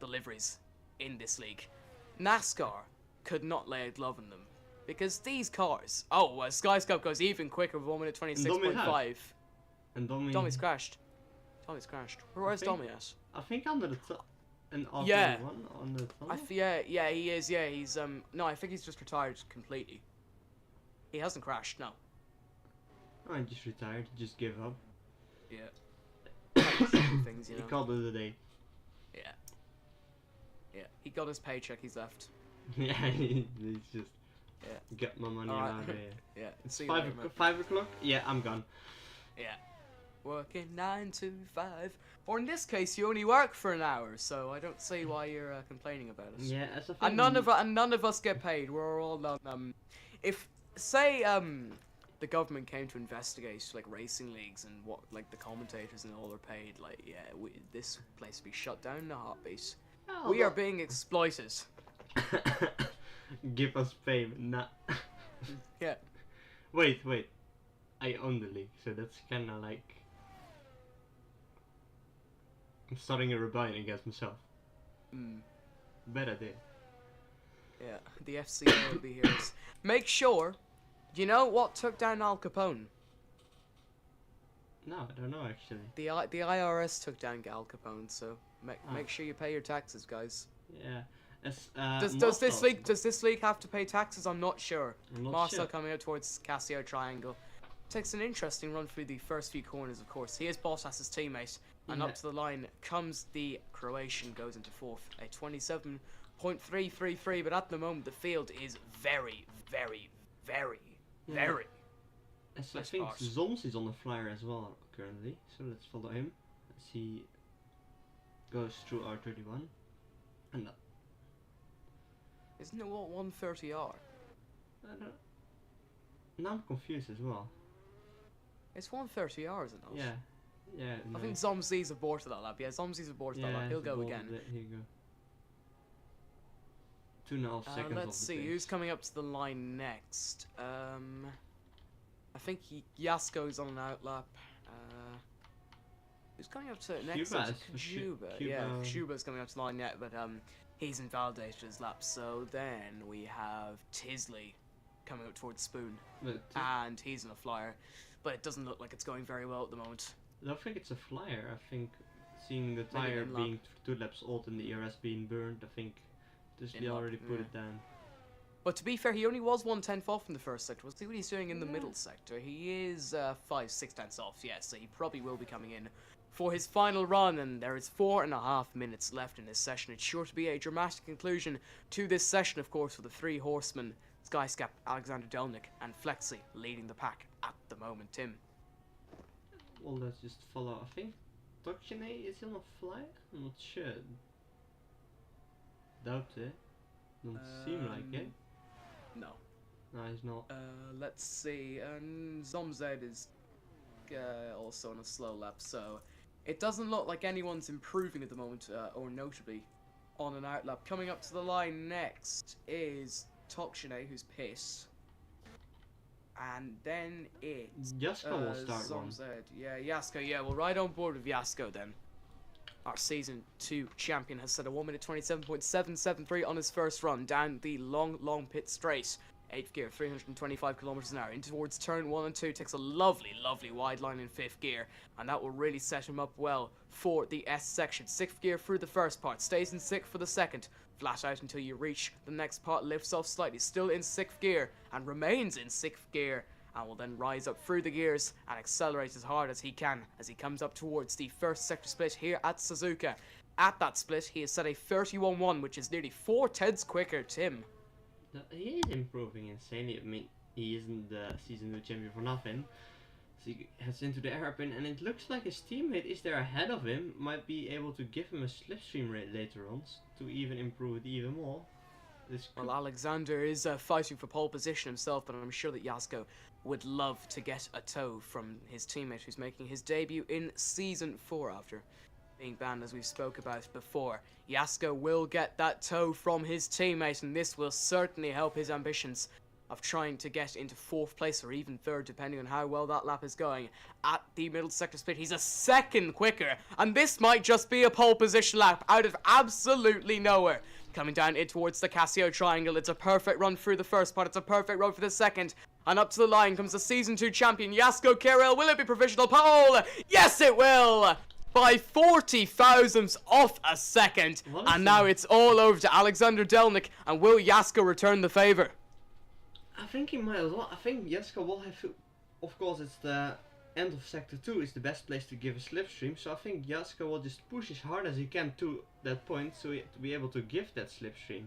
liveries in this league, NASCAR could not lay a glove on them because these cars. Skyscope goes even quicker with 1:26.5. And Tommy's crashed. Where's Tommy at? I think under the top. And Yeah. one on the top. Yeah, he is. Yeah, he's no, I think he's just retired completely. He hasn't crashed, no. Oh, I just retired. Just give up. Yeah. Things, you know. He called it a day. Yeah, he got his paycheck. He's left. Yeah, he's just. Yeah. Get my money Alright. out of here. Yeah. It's See you later, man. 5 o'clock. Yeah, I'm gone. Yeah. Working 9 to 5, or in this case, you only work for an hour. So I don't see why you're complaining about it. Yeah, as a And none of us get paid. We're all on. If say the government came to investigate like racing leagues and what like the commentators and all are paid, like this place would be shut down in a heartbeat. Oh, We are being exploited. Give us fame, nah. Yeah. Wait. I own the league, so that's kinda like I'm starting a rebellion against myself. Bad idea. Yeah, the FCA will be here. Make sure, you know what took down Al Capone? No, I don't know actually. The IRS took down Al Capone, so make sure you pay your taxes, guys. Yeah. As, Does this league have to pay taxes? I'm not sure. I'm not Marcel sure. coming out towards Casio Triangle. Takes an interesting run through the first few corners, of course. He is Bottas's teammate. And up to the line comes the Croatian, goes into 4th. A 27.333, but at the moment the field is very. As I Let's think pass. Zoms is on the flyer as well currently, so let's follow him as he goes through R31. And Isn't it what 130R? I don't. Now I'm confused as well. It's 130R, is it not? Yeah. Yeah. I no. think Zomzi's aborted that lap. Yeah, Zomzi's aborted that lap. He'll it's go a ball again. bit. Here you go. 2.5 seconds. Let's off the see pace. who's coming up to the line next. I think Yasko's on an outlap. Who's coming up to next? Cuba is for Juba. Cuba. Yeah, Cuba's coming up to the line yet, but he's invalidated his lap. So then we have Tisley coming up towards Spoon, But and he's in a flyer, but it doesn't look like it's going very well at the moment. I don't think it's a flyer. I think seeing the Maybe tire in lap. being 2 laps old and the ERS being burned, I think Disney In lap, already put yeah. it down. But to be fair, he only was 1/10 off in the first sector. We'll see what he's doing in the middle sector. He is 5/6 off, yes, so he probably will be coming in for his final run, and there is 4.5 minutes left in this session. It's sure to be a dramatic conclusion to this session, of course, with the 3 horsemen, Skyscap, Alexander Delnick, and Flexi leading the pack at the moment. Tim. Well, let's just follow. I think Tokshinei, is he on a fly? I'm not sure. Doubt it. Don't seem like it. No. No, he's not. Let's see. Zomzed is also on a slow lap, so it doesn't look like anyone's improving at the moment, or notably on an out lap. Coming up to the line next is Tokshinei, who's pissed. And then it's Yasko will start one. Zomzed. Yeah, Yasko. Yeah, we'll ride on board with Yasko then. Our Season 2 champion has set a 1 minute 27.773 on his first run down the long pit straight. 8th gear, 325 kilometers an hour. In towards turn 1 and 2, takes a lovely wide line in 5th gear. And that will really set him up well for the S section. 6th gear through the first part, stays in 6th for the second. Flat out until you reach the next part, lifts off slightly, still in 6th gear, and remains in 6th gear. And will then rise up through the gears and accelerate as hard as he can as he comes up towards the first sector split here at Suzuka. At that split, he has set a 31.1, which is nearly 4/10 quicker, Tim. He is improving insanely. I mean, he isn't the Season 2 champion for nothing. So he heads into the airpin, and it looks like his teammate is there ahead of him. Might be able to give him a slipstream rate later on to even improve it even more. Well, Alexander is fighting for pole position himself, but I'm sure that Yasko would love to get a tow from his teammate who's making his debut in Season 4 after being banned, as we spoke about before. Yasko will get that tow from his teammate, and this will certainly help his ambitions of trying to get into 4th place or even 3rd, depending on how well that lap is going. At the middle sector split, he's a second quicker, and this might just be a pole position lap out of absolutely nowhere. Coming down in towards the Casio triangle, it's a perfect run through the first part, it's a perfect run for the second. And up to the line comes the Season 2 champion, Yasko Kirill. Will it be provisional pole? Yes, it will! By 40 thousandths off a second. And now it's all over to Alexander Delnik. And will Yasko return the favour? I think he might as well. I think Yasko will have to. Of course, it's the end of Sector 2 is the best place to give a slipstream. So I think Yasko will just push as hard as he can to that point so to be able to give that slipstream.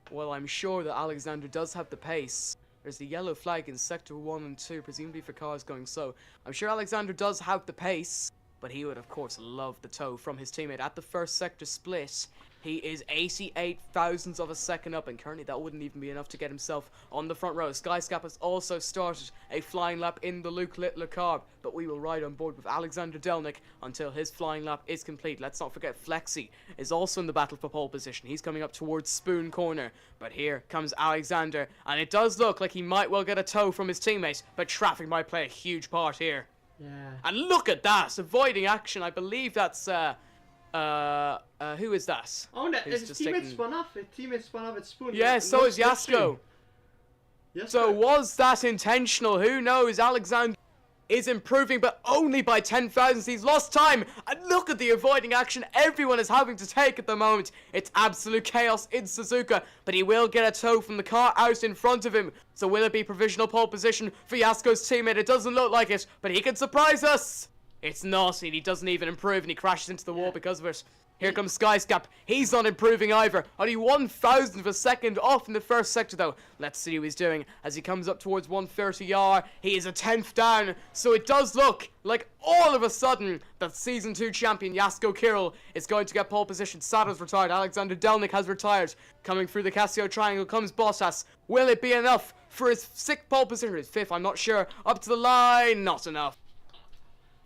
Well, I'm sure that Alexander does have the pace. There's the yellow flag in Sector 1 and 2, presumably for cars going slow. I'm sure Alexander does have the pace, but he would, of course, love the tow from his teammate. At the first sector split, he is 88 thousandths of a second up, and currently that wouldn't even be enough to get himself on the front row. Skyscap has also started a flying lap in the Luke Littler car, but we will ride on board with Alexander Delnik until his flying lap is complete. Let's not forget Flexi is also in the battle for pole position. He's coming up towards Spoon Corner, but here comes Alexander, and it does look like he might well get a tow from his teammate, but traffic might play a huge part here. Yeah. And look at that, avoiding action. I believe that's who is that? Oh, that Who's his just teammate taking- spun off. His teammate spun off at Spoon. Yeah, so is Yasko. So Yasko. was that intentional? Who knows? Alexander is improving, but only by 10 thousandths. He's lost time. And look at the avoiding action everyone is having to take at the moment. It's absolute chaos in Suzuka, but he will get a tow from the car out in front of him. So will it be provisional pole position for Yasko's teammate? It doesn't look like it, but he can surprise us. It's not, and he doesn't even improve, and he crashes into the wall because of it. Here comes Skyscap. He's not improving either. Only 1,000th of a second off in the first sector, though. Let's see what he's doing as he comes up towards 130R. He is a 10th down, so it does look like all of a sudden that Season 2 champion Yasko Kirill is going to get pole position. Sato's retired. Alexander Delnik has retired. Coming through the Casio triangle comes Bottas. Will it be enough for his 6th pole position? His 5th, I'm not sure. Up to the line, not enough.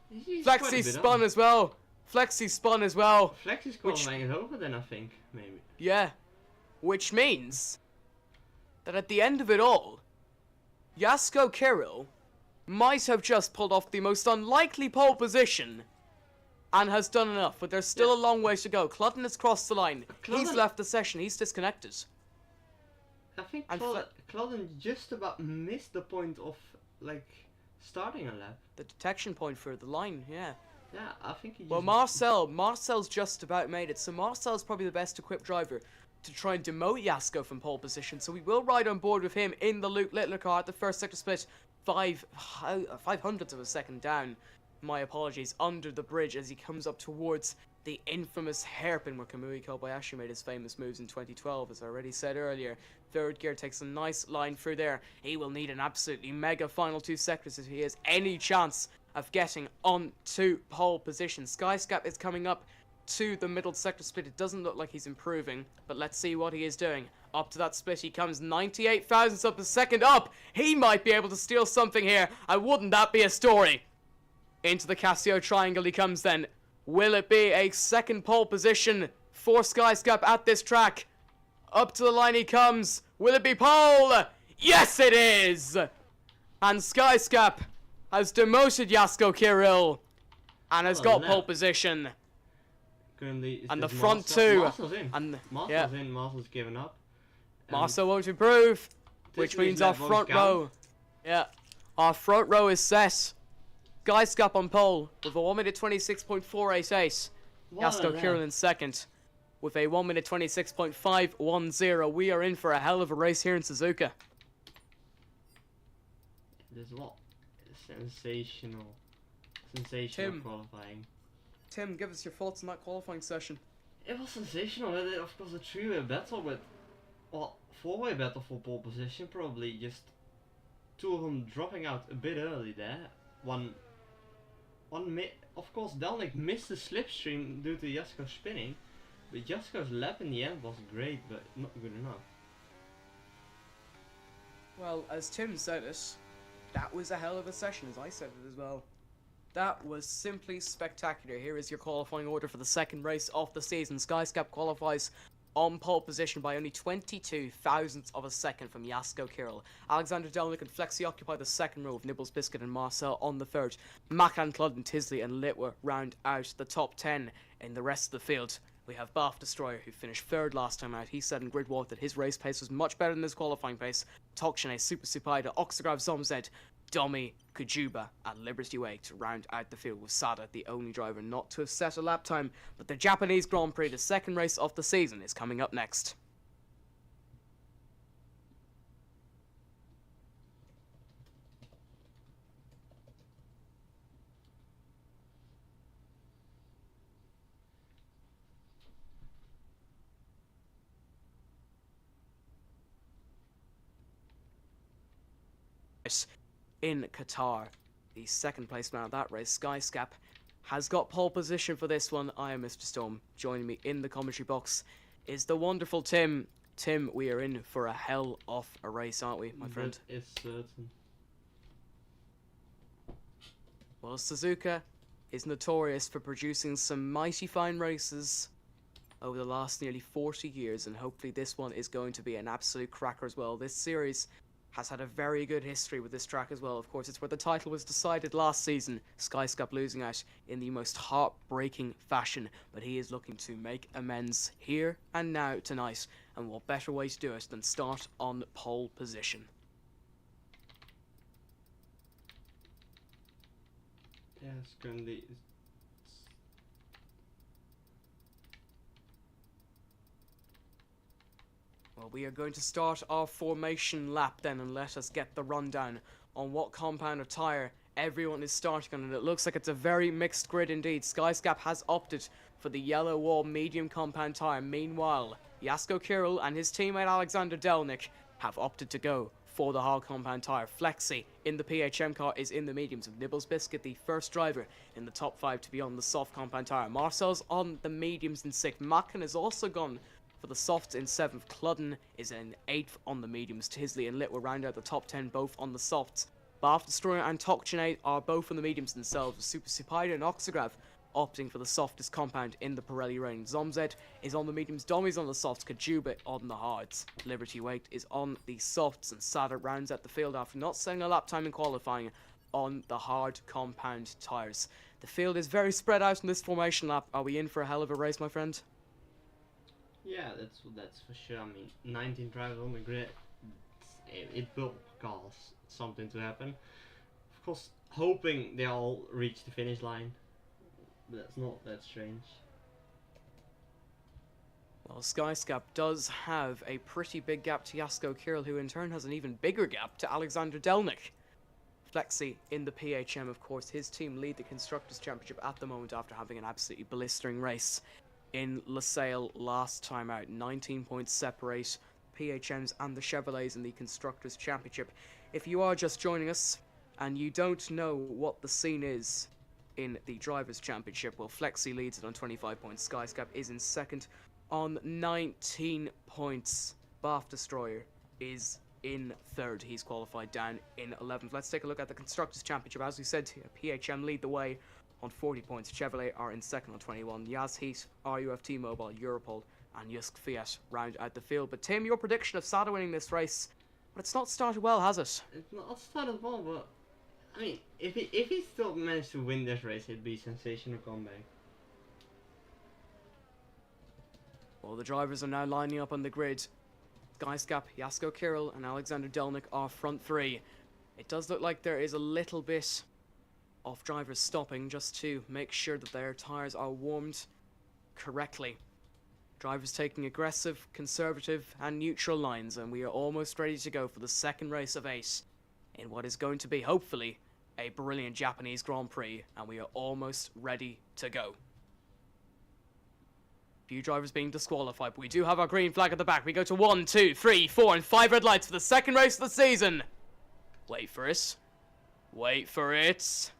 He's quite a Flexi bit spun on. as well. Flexi spun as well. Flexi's Which- qualifying it over then, I think, maybe. Yeah. Which means that at the end of it all, Yasko Kirill might have just pulled off the most unlikely pole position and has done enough, but there's still a long way to go. Cludden has crossed the line. He's Cludden- left the session. He's disconnected. I think And Clauden just about missed the point of, like, starting a lap. The detection point for the line, yeah. Yeah, I think he just... Well, Marcel's just about made it, so Marcel's probably the best equipped driver to try and demote Yasko from pole position, so we will ride on board with him in the Luke Littler car at the first sector split, 500ths of a second down, my apologies, under the bridge as he comes up towards the infamous hairpin where Kamui Kobayashi made his famous moves in 2012, as I already said earlier. Third gear takes a nice line through there. He will need an absolutely mega final 2 sectors if he has any chance of getting onto pole position. Skyscap is coming up to the middle sector split. It doesn't look like he's improving, but let's see what he is doing. Up to that split he comes, 98 thousandths of a second up. He might be able to steal something here, and wouldn't that be a story? Into the Casio triangle he comes then. Will it be a second pole position for Skyscap at this track? Up to the line he comes. Will it be pole? Yes, it is! And Skyscap has demoted Yasko Kirill and has got pole position. Currently, And the front two. Marcel's in. And Marcel's in. Marcel's given up. Marcel won't improve, which Tiffany's means our left front voice row. Yeah, our front row is set. Skyscap on pole with a 1 minute 26.488. Yasko Kirill in second with a 1 minute 26.510. We are in for a hell of a race here in Suzuka. There's a lot. Sensational Tim. qualifying. Tim, give us your thoughts on that qualifying session. It was sensational. Of course, a three-way battle, but well, four-way battle for pole position. Probably just two of them dropping out a bit early there. Of course, Delnik missed the slipstream due to Yasko spinning, but Yasko's lap in the end was great, but not good enough. Well, as Tim said it, that was a hell of a session, as I said it as well. That was simply spectacular. Here is your qualifying order for the second race of the season. Skyscap qualifies on pole position by only 22 thousandths of a second from Yasko Kirill. Alexander Delnik and Flexi occupy the second row with Nibbles, Biscuit and Marcel on the third. Macan, Cludd and Tisley and Litwer round out the top 10. In the rest of the field, we have Bath Destroyer, who finished third last time out. He said in Grid Walk that his race pace was much better than his qualifying pace. Tokshine, Super Supaida, Oxagrav Zomzed, Domi, Kajuba and Liberty Way to round out the field, with Sada the only driver not to have set a lap time. But the Japanese Grand Prix, the second race of the season, is coming up next. In Qatar, the second place man of that race, Skyscap, has got pole position for this one. I am Mr. Storm. Joining me in the commentary box is the wonderful Tim. Tim, we are in for a hell of a race, aren't we, my friend? That is certain. Well, Suzuka is notorious for producing some mighty fine races over the last nearly 40 years, and hopefully this one is going to be an absolute cracker as well. This series has had a very good history with this track as well. Of course, it's where the title was decided last season. Skyscap losing out in the most heartbreaking fashion, but he is looking to make amends here and now tonight, and what better way to do it than start on pole position. Yes, currently. Well, we are going to start our formation lap then, and let us get the rundown on what compound of tyre everyone is starting on, and it looks like it's a very mixed grid indeed. Skyscap has opted for the yellow wall medium compound tyre. Meanwhile, Yasko Kirill and his teammate Alexander Delnik have opted to go for the hard compound tyre. Flexi in the PHM car is in the mediums, with Nibbles Biscuit the first driver in the top 5 to be on the soft compound tyre. Marcel's on the mediums in 6th. Macken has also gone for the softs in 7th. Cludden is in 8th on the mediums. Tisley and Lit will round out the top 10 both on the softs. Bath Destroyer and Tokchinate are both on the mediums themselves, with Super Supaida and Oxagrav opting for the softest compound in the Pirelli range. Zomzed is on the mediums, Domi's on the softs, Kajuba on the hards. Liberty Weight is on the softs, and Sada rounds out the field after not setting a lap time in qualifying on the hard compound tyres. The field is very spread out in this formation lap. Are we in for a hell of a race, my friend? Yeah, that's for sure. I mean, 19 drivers on the grid, it will cause something to happen. Of course, hoping they all reach the finish line. But that's not that strange. Well, Skyscap does have a pretty big gap to Yasko Kirill, who in turn has an even bigger gap to Alexander Delnik. Flexi in the PHM, of course. His team lead the Constructors' Championship at the moment after having an absolutely blistering race in Losail last time out. 19 points separate PHMs and the Chevrolets in the Constructors' Championship. If you are just joining us and you don't know what the scene is in the Drivers' Championship, well, Flexi leads it on 25 points. Skyscrap is in second on 19 points. Bath Destroyer is in third. He's qualified down in 11th. Let's take a look at the Constructors' Championship. As we said, PHM lead the way on 40 points. Chevrolet are in second on 21. Yaz Heat, RUFT Mobile, Europol, and Yusk Fiat round out the field. But Tim, your prediction of Sada winning this race, but it's not started well, has it? It's not started well, but I mean, if he still managed to win this race, it'd be a sensational comeback. Well, the drivers are now lining up on the grid. Skyscap, Jasko Kirill, and Alexander Delnik are front three. It does look like there is a little bit of drivers stopping just to make sure that their tyres are warmed correctly. Drivers taking aggressive, conservative, and neutral lines, and we are almost ready to go for the second race of 8 in what is going to be, hopefully, a brilliant Japanese Grand Prix, and we are almost ready to go. Few drivers being disqualified, but we do have our green flag at the back. We go to 1, 2, 3, 4, and 5 red lights for the second race of the season. Wait for it. Wait for it.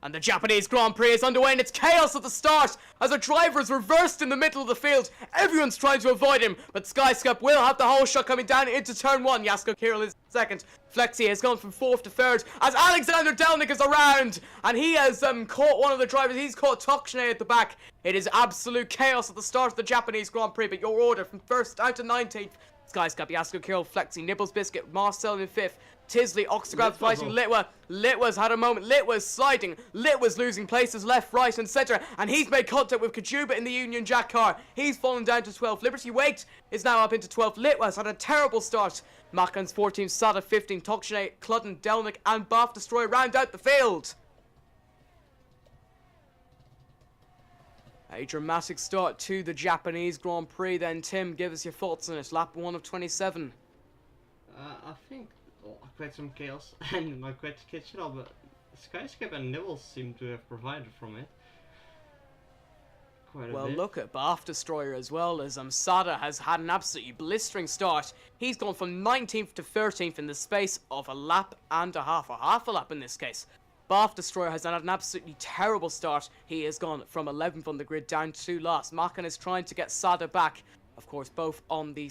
And the Japanese Grand Prix is underway, and it's chaos at the start as a driver is reversed in the middle of the field. Everyone's trying to avoid him, but Skyscap will have the whole shot coming down into turn 1. Jasko Kirill is second. Flexi has gone from 4th to 3rd as Alexander Delnik is around, and he has caught one of the drivers. He's caught Tokshine at the back. It is absolute chaos at the start of the Japanese Grand Prix, but your order from 1st down to 19th. Skyscap, Jasko Kirill, Flexi, Nibbles Biscuit, Marcel in 5th. Tisley, Oxograd fighting Litwa. Litwa's had a moment. Litwa's sliding. Litwa's losing places left, right, and centre. And he's made contact with Kajuba in the Union Jack car. He's fallen down to 12th. Liberty Wait is now up into 12th. Litwa's had a terrible start. Makan's 14th, Sada 15th, Tokshine, Cludden, Delnik, and Bath Destroyer round out the field. A dramatic start to the Japanese Grand Prix then. Tim, give us your thoughts on it. Lap 1 of 27. I think quite some chaos and not quite to catch it all, but Skyscape and Nibbles seem to have provided from it. Quite a Well, bit. look at Bath Destroyer as well, as Sada has had an absolutely blistering start. He's gone from 19th to 13th in the space of a lap and a half, or half a lap in this case. Bath Destroyer has had an absolutely terrible start. He has gone from 11th on the grid down to last. Makan is trying to get Sada back. Of course, both on the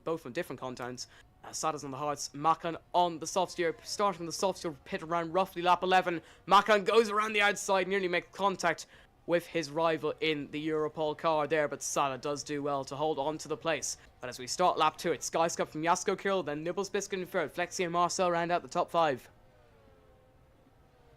both on different content. Sada's on the hards, Makan on the soft steer, starting the soft steer pit around roughly lap 11. Makan goes around the outside, nearly makes contact with his rival in the Europol car there, but Sada does do well to hold on to the place. But as we start lap 2, it's Skyscap from Jasko Kirill, then Nibbles Biscuit in third, Flexi and Marcel round out the top 5.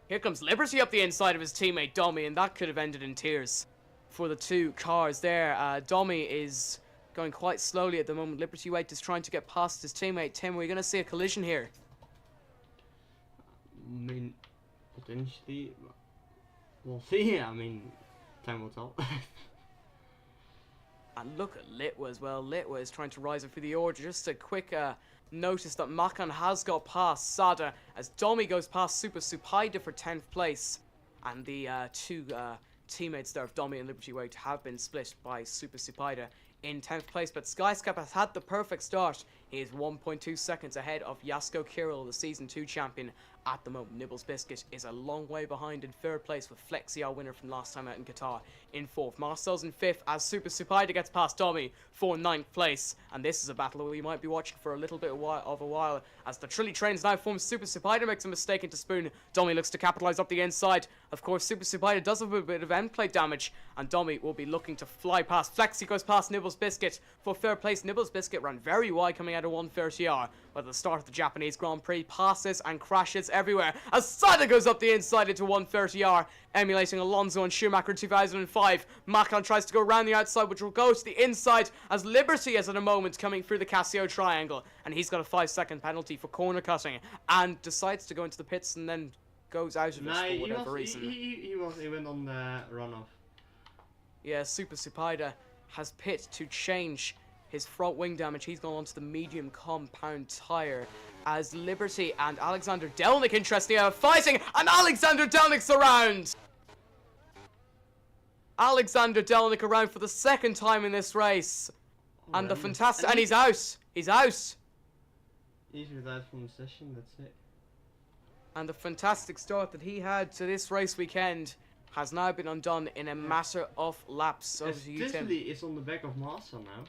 Here comes Liberty up the inside of his teammate Domi, and that could have ended in tears for the two cars there. Domi is going quite slowly at the moment. Liberty White is trying to get past his teammate. Tim, we're going to see a collision here. I mean, potentially, we'll see. I mean, time will tell. And look at Litwa as well. Litwa is trying to rise up through the order. Just a quick notice that Makan has got past Sada as Domi goes past Super Supaida for 10th place. And the two teammates there of Domi and Liberty White have been split by Super Supaida in 10th place, but Skyscap has had the perfect start. He is 1.2 seconds ahead of Jasko Kirill, the Season 2 champion at the moment. Nibbles Biscuit is a long way behind in 3rd place, with Flexi, our winner from last time out in Qatar, in 4th. Marcel's in 5th as Super Supaida gets past Domi for 9th place. And this is a battle that we might be watching for a little bit of a while as the Trilly trains now form. Super Supaida makes a mistake into Spoon. Domi looks to capitalise up the inside. Of course, Super Supaida does have a bit of end plate damage, and Domi will be looking to fly past. Flexi goes past Nibbles Biscuit for 3rd place. Nibbles Biscuit ran very wide coming out of 130R, but at the start of the Japanese Grand Prix, passes and crashes everywhere as Sada goes up the inside into 130R, emulating Alonso and Schumacher in 2005. Makan tries to go around the outside, which will go to the inside as Liberty is at a moment coming through the Casio triangle, and he's got a 5-second penalty for corner cutting and decides to go into the pits and then goes out of it for whatever reason. He went on the runoff. Yeah, Super Supaida has pit to change his front wing damage. He's gone onto the medium compound tire as Liberty and Alexander Delnick, interestingly, are fighting, and Alexander Delnick's around! Alexander Delnick around for the second time in this race. And the fantastic... And he's out! He's out! He's retired from the session, that's it. And the fantastic start that he had to this race weekend has now been undone in a matter of laps. Over to you, Tim. Disney is on the back of Marcel now.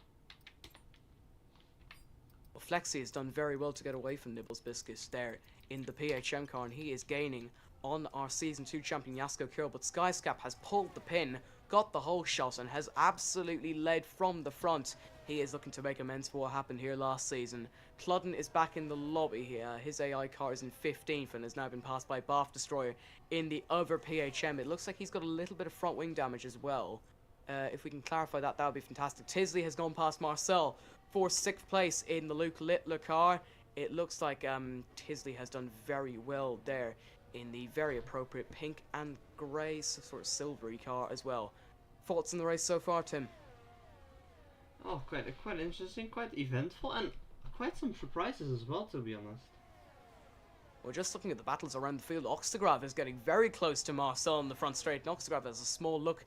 Well, Flexi has done very well to get away from Nibbles Biscuit there in the PHM car, and he is gaining on our Season 2 champion Jasko Kirill, but Skyscap has pulled the pin, got the whole shot, and has absolutely led from the front. He is looking to make amends for what happened here last season. Cludden is back in the lobby here. His AI car is in 15th and has now been passed by Bath Destroyer in the other PHM. It looks like he's got a little bit of front wing damage as well. If we can clarify that, that would be fantastic. Tisley has gone past Marcel for 6th place in the Luke Littler car. It looks like Tisley has done very well there in the very appropriate pink and grey, sort of silvery car as well. Thoughts on the race so far, Tim? Oh, quite interesting, quite eventful, and quite some surprises as well, to be honest. Well, just looking at the battles around the field, Oxtegrav is getting very close to Marcel in the front straight, and Oxtegrav has a small look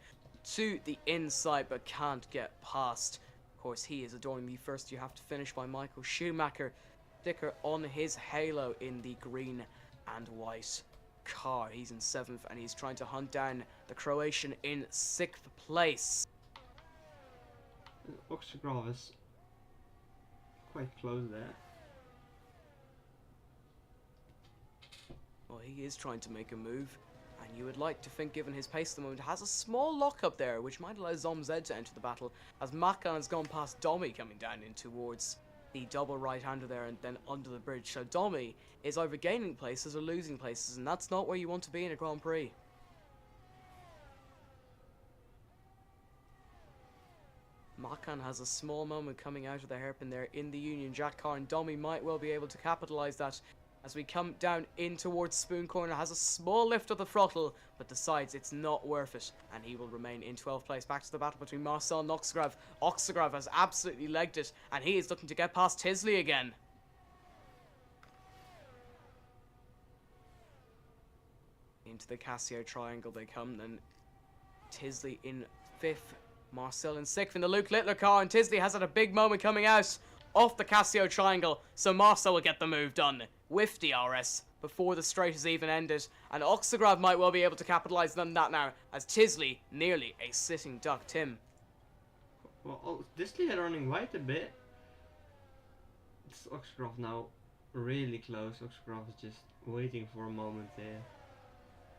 to the inside, but can't get past. Of course, he is adoring the first you have to finish by Michael Schumacher. Sticker on his halo in the green and white car. He's in 7th, and he's trying to hunt down the Croatian in 6th place. Oxtegrav is quite close there. Well, he is trying to make a move, and you would like to think, given his pace at the moment, has a small lock up there, which might allow Zomzed to enter the battle, as Makan has gone past Domi coming down in towards the double right-hander there and then under the bridge. So Domi is either gaining places or losing places, and that's not where you want to be in a Grand Prix. Makan has a small moment coming out of the hairpin there in the Union Jack car, and Domi might well be able to capitalise that as we come down in towards Spoon Corner. Has a small lift of the throttle, but decides it's not worth it, and he will remain in 12th place. Back to the battle between Marcel and Oxtegrav. Oxtegrav has absolutely legged it, and he is looking to get past Tisley again. Into the Casio triangle they come, then Tisley in 5th. Marcel in 6th in the Luke Littler car, and Tisley has had a big moment coming out off the Casio triangle, so Marcel will get the move done with DRS before the straight has even ended, and Oxtegrav might well be able to capitalise on that now, as Tisley nearly a sitting duck. Tim? Well, Disney are running wide a bit. It's Oxtegrav now really close. Oxtegrav is just waiting for a moment there.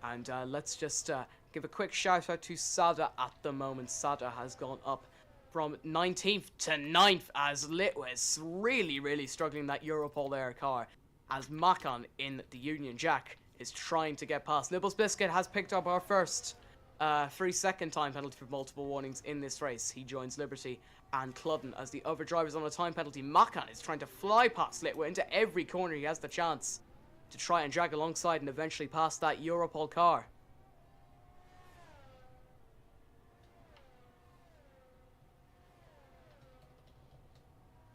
And let's just give a quick shout out to Sada at the moment. Sada has gone up from 19th to 9th as Litwes really struggling that Europol Air car, as Makan in the Union Jack is trying to get past. Nibbles Biscuit has picked up our first 3-second time penalty for multiple warnings in this race. He joins Liberty and Cludden as the other drivers on a time penalty. Makan is trying to fly past Litwes into every corner he has the chance to try and drag alongside and eventually pass that Europol car.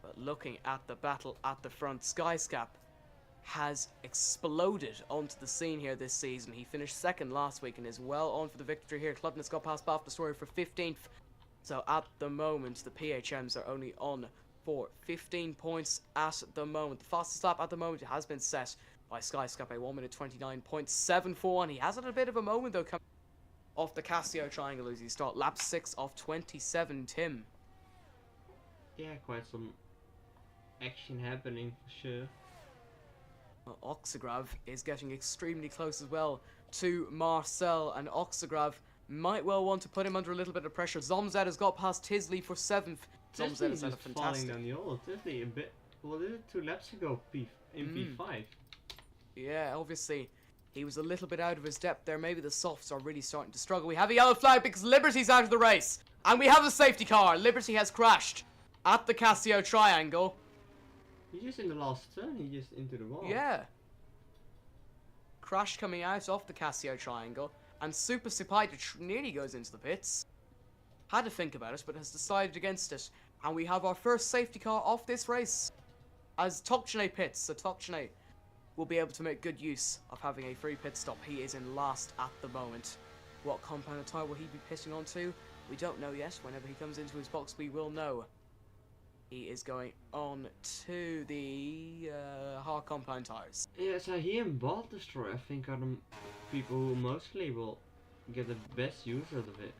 But looking at the battle at the front, Skyscap has exploded onto the scene here this season. He finished 2nd last week and is well on for the victory here. Cludden has got past Bath Destroyer for 15th. So at the moment, the PHMs are only on for 15 points at the moment. The fastest lap at the moment has been set by Skyscap, a 1:29.74, and he has had a bit of a moment though coming off the Casio triangle as he start lap 6 of 27. Tim? Yeah, quite some action happening for sure. Well, Oxtegrav is getting extremely close as well to Marcel, and Oxtegrav might well want to put him under a little bit of pressure. Zomzed has got past Tisley for 7th. Zomzed has had a fantastic... falling down the old. Tisley a bit... What did it 2 laps ago? In P5. Yeah, obviously, he was a little bit out of his depth there. Maybe the softs are really starting to struggle. We have a yellow flag because Liberty's out of the race. And we have a safety car. Liberty has crashed at the Casio triangle. He's just in the last turn. He just into the wall. Yeah. Crash coming out off the Casio triangle. And Super Supida nearly goes into the pits. Had to think about it, but has decided against it. And we have our first safety car off this race. As Tokchane pits, so Tokchane will be able to make good use of having a free pit stop. He is in last at the moment. What compound tyre will he be pitting onto? We don't know yet. Whenever he comes into his box, we will know. He is going on to the hard compound tyres. Yeah, so he and Ball Destroy, I think, are the people who mostly will get the best use out of it.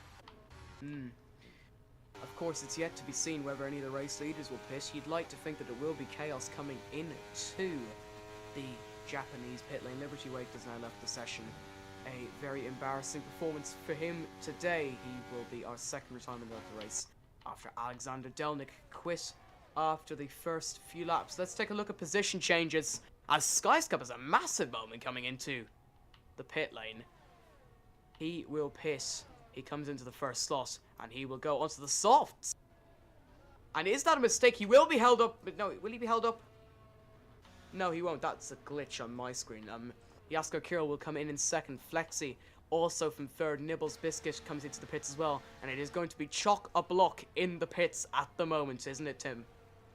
Of course, it's yet to be seen whether any of the race leaders will pit. You'd like to think that it will be Chaos coming in to the Japanese pit lane. Liberty Wake has now left the session. A very embarrassing performance for him today. He will be our second retirement of the race after Alexander Delnik quit after the first few laps. Let's take a look at position changes as Skyscup has a massive moment coming into the pit lane. He will pit. He comes into the first slot and he will go onto the softs. And is that a mistake? He will be held up. No, will he be held up? No, he won't. That's a glitch on my screen. Yasko Kirill will come in second. Flexi also from third. Nibbles Biscuit comes into the pits as well. And it is going to be chock-a-block in the pits at the moment, isn't it, Tim?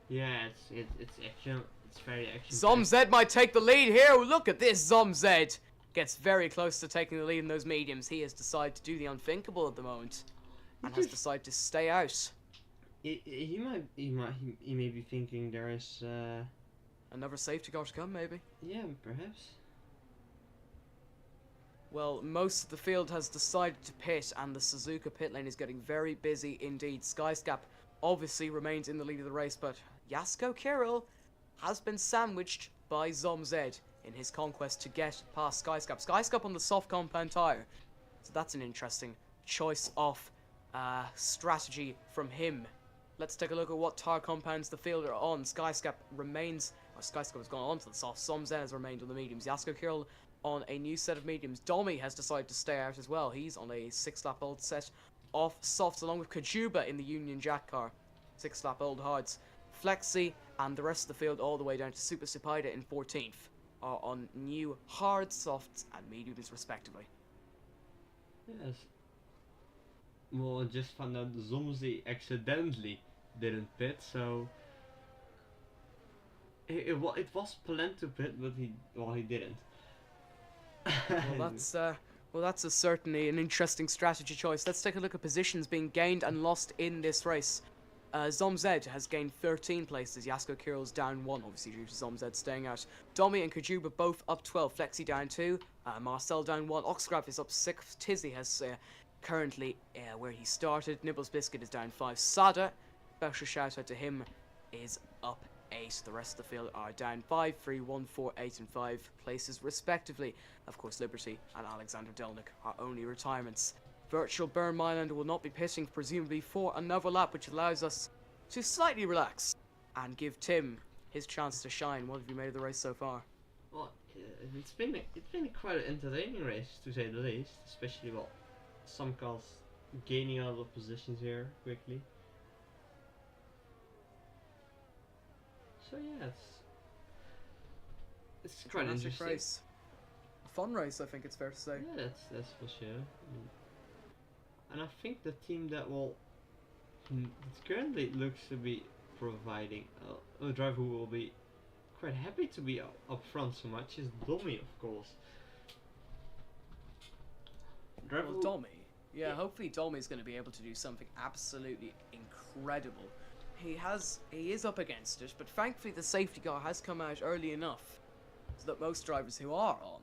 Yeah, it's action. It's very action. Zomzed might take the lead here. Look at this. Zomzed gets very close to taking the lead in those mediums. He has decided to do the unthinkable at the moment and has decided to stay out. He may be thinking there is Another safety car to come, maybe. yeah, perhaps. Well, most of the field has decided to pit, and the Suzuka pit lane is getting very busy indeed. Skyscap obviously remains in the lead of the race, but Yasko Kirill has been sandwiched by Zomzed in his conquest to get past Skyscap. Skyscap on the soft compound tyre. So that's an interesting choice of strategy from him. Let's take a look at what tyre compounds the field are on. Skyscap remains, or Skyscap has gone on to the soft. Zomzed has remained on the mediums. Yasko Kirill on a new set of mediums. Domi has decided to stay out as well. He's on a 6-lap-old set of softs, along with Kajuba in the Union Jack car. 6-lap-old hards. Flexi and the rest of the field, all the way down to Super Supida in 14th, are on new hard, softs, and mediums respectively. Yes. Well, I just found out Zomzi accidentally didn't pit, so it was planned to pit, but he didn't. Well, that's certainly an interesting strategy choice. Let's take a look at positions being gained and lost in this race. Zomzed has gained 13 places. Yasko Kirill's down 1, obviously due to Zomzed staying out. Domi and Kajuba both up 12. Flexi down 2. Marcel down 1. Oxgraph is up 6. Tizzy has currently where he started. Nibbles Biscuit is down 5. Sada, special shout out to him, is up 8. The rest of the field are down 5, 3, 1, 4, 8 and 5 places respectively. Of course, Liberty and Alexander Delnik are only retirements. Virtual Burn Mylander will not be pitting presumably for another lap, which allows us to slightly relax and give Tim his chance to shine. What have you made of the race so far? Well, it's been quite an entertaining race to say the least, especially some cars gaining out of positions here quickly. So yeah, it's quite interesting. Race. A fun race, I think it's fair to say. Yeah, that's for sure. And I think the team that currently looks to be providing a driver who will be quite happy to be up front so much is Domi, of course. Well, Domi. Yeah, hopefully Domi is going to be able to do something absolutely incredible. He is up against it, but thankfully the safety car has come out early enough so that most drivers who are on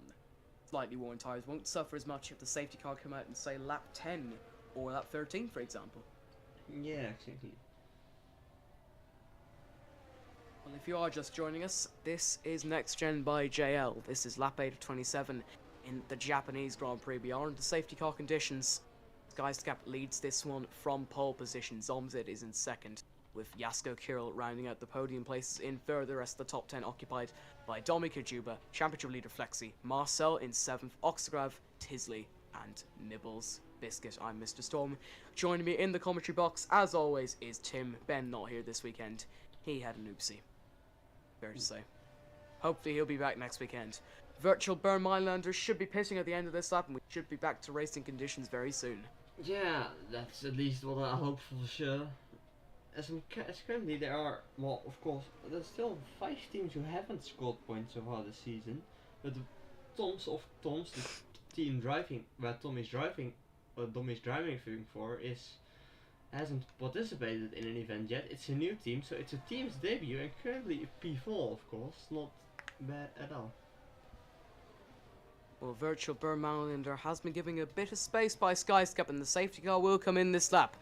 slightly worn tyres won't suffer as much if the safety car come out and say lap 10 or lap 13, for example. Yeah, exactly. Well, if you are just joining us, this is Next Gen by JL. This is lap 8 of 27 in the Japanese Grand Prix. We are in the safety car conditions. Skyscap leads this one from pole position. Zomzid is in second, with Yasko Kirill rounding out the podium places in third. The rest of the top 10 occupied by Domi Kajuba, championship leader Flexi, Marcel in 7th, Oxgrav, Tisley, and Nibbles Biscuit. I'm Mr. Storm. Joining me in the commentary box, as always, is Tim. Ben not here this weekend. He had an oopsie. Fair to say. Hopefully he'll be back next weekend. Virtual Burn Mylander should be pitting at the end of this lap, and we should be back to racing conditions very soon. Yeah, that's at least what I hope for sure. as currently there are, well, of course, there's still 5 teams who haven't scored points so far this season, but the Tom's, the team driving, where Tom is driving for, hasn't participated in an event yet. It's a new team, so it's a team's debut, and currently P4, of course, not bad at all. Well, Virtual Burn Manlander has been giving a bit of space by Skyscap, and the safety car will come in this lap.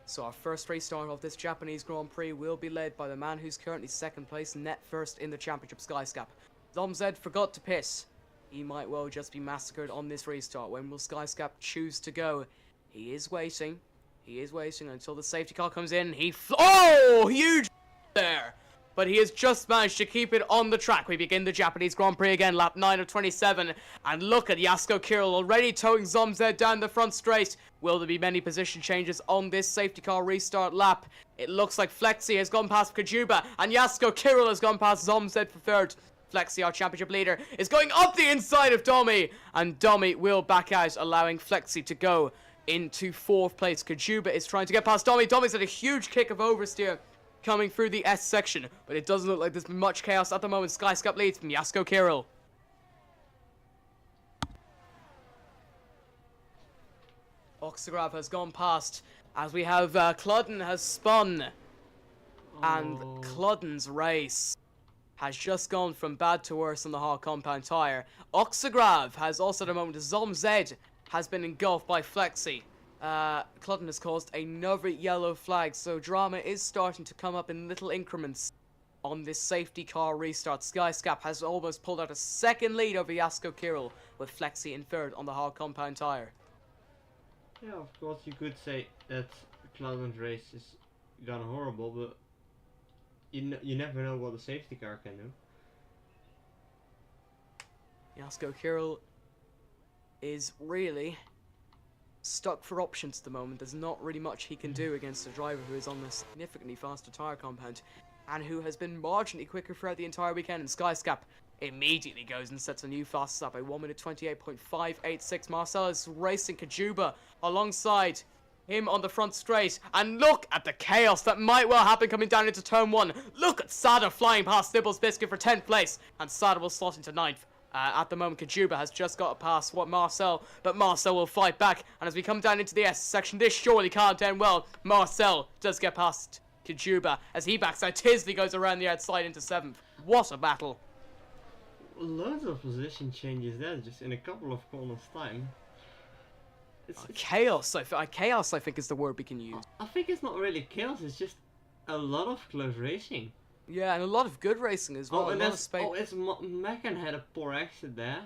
So our first restart of this Japanese Grand Prix will be led by the man who's currently second place, net first in the championship, Skyscap. Zomzed forgot to piss. He might well just be massacred on this restart. When will Skyscap choose to go? He is waiting. He is waiting until the safety car comes in. Oh, huge there! But he has just managed to keep it on the track. We begin the Japanese Grand Prix again, lap 9 of 27. And look at Yasko Kirill already towing Zomzed down the front straight. Will there be many position changes on this safety car restart lap? It looks like Flexi has gone past Kajuba, and Yasko Kirill has gone past Zomzed for third. Flexi, our championship leader, is going up the inside of Domi, and Domi will back out, allowing Flexi to go into fourth place. Kajuba is trying to get past Domi. Domi's had a huge kick of oversteer coming through the S section, but it doesn't look like there's been much chaos at the moment. Skyscap leads from Yasko Kirill. Oxagrav has gone past, as we have Cludden has spun, and Cludden's race has just gone from bad to worse on the hard compound tyre. Oxagrav has also at the moment, Zomzed has been engulfed by Flexi. Cludden has caused another yellow flag, so drama is starting to come up in little increments on this safety car restart. Skyscap has almost pulled out a second lead over Yasko Kirill, with Flexi in third on the hard compound tyre. Yeah, of course you could say that Cludden's race is gone horrible, but you never know what a safety car can do. Yasko Kirill is really stuck for options at the moment. There's not really much he can do against a driver who is on a significantly faster tyre compound and who has been marginally quicker throughout the entire weekend. And Skyscap immediately goes and sets a new fastest lap by 1 minute 28.586. Marcel is racing Kajuba alongside him on the front straight, and look at the chaos that might well happen coming down into turn 1. Look at Sada flying past Nibbles Biscuit for 10th place, and Sada will slot into 9th. At the moment, Kajuba has just got past Marcel, but Marcel will fight back, and as we come down into the S section, this surely can't end well. Marcel does get past Kajuba as he backs out. Tisley goes around the outside into 7th. What a battle. Loads of position changes there, just in a couple of corners' time. Chaos, chaos, I think, is the word we can use. I think it's not really chaos, it's just a lot of close racing. Yeah, and a lot of good racing as well. Oh, and it's Mekan had a poor exit there.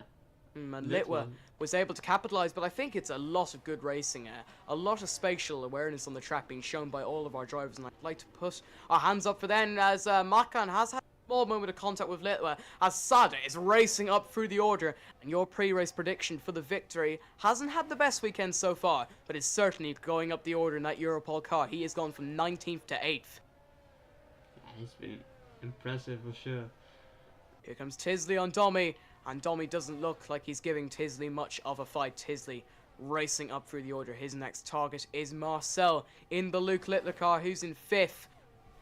And Litwa was able to capitalize, but I think it's a lot of good racing, a lot of spatial awareness on the track being shown by all of our drivers, and I'd like to put our hands up for them as Makan has had a small moment of contact with Litwa as Sada is racing up through the order, and your pre-race prediction for the victory hasn't had the best weekend so far, but is certainly going up the order in that Europol car. He has gone from 19th to 8th. Yeah, he's been impressive for sure. Here comes Tisley on Domi, and Domi doesn't look like he's giving Tisley much of a fight. Tisley racing up through the order. His next target is Marcel in the Luke Littler car, who's in 5th.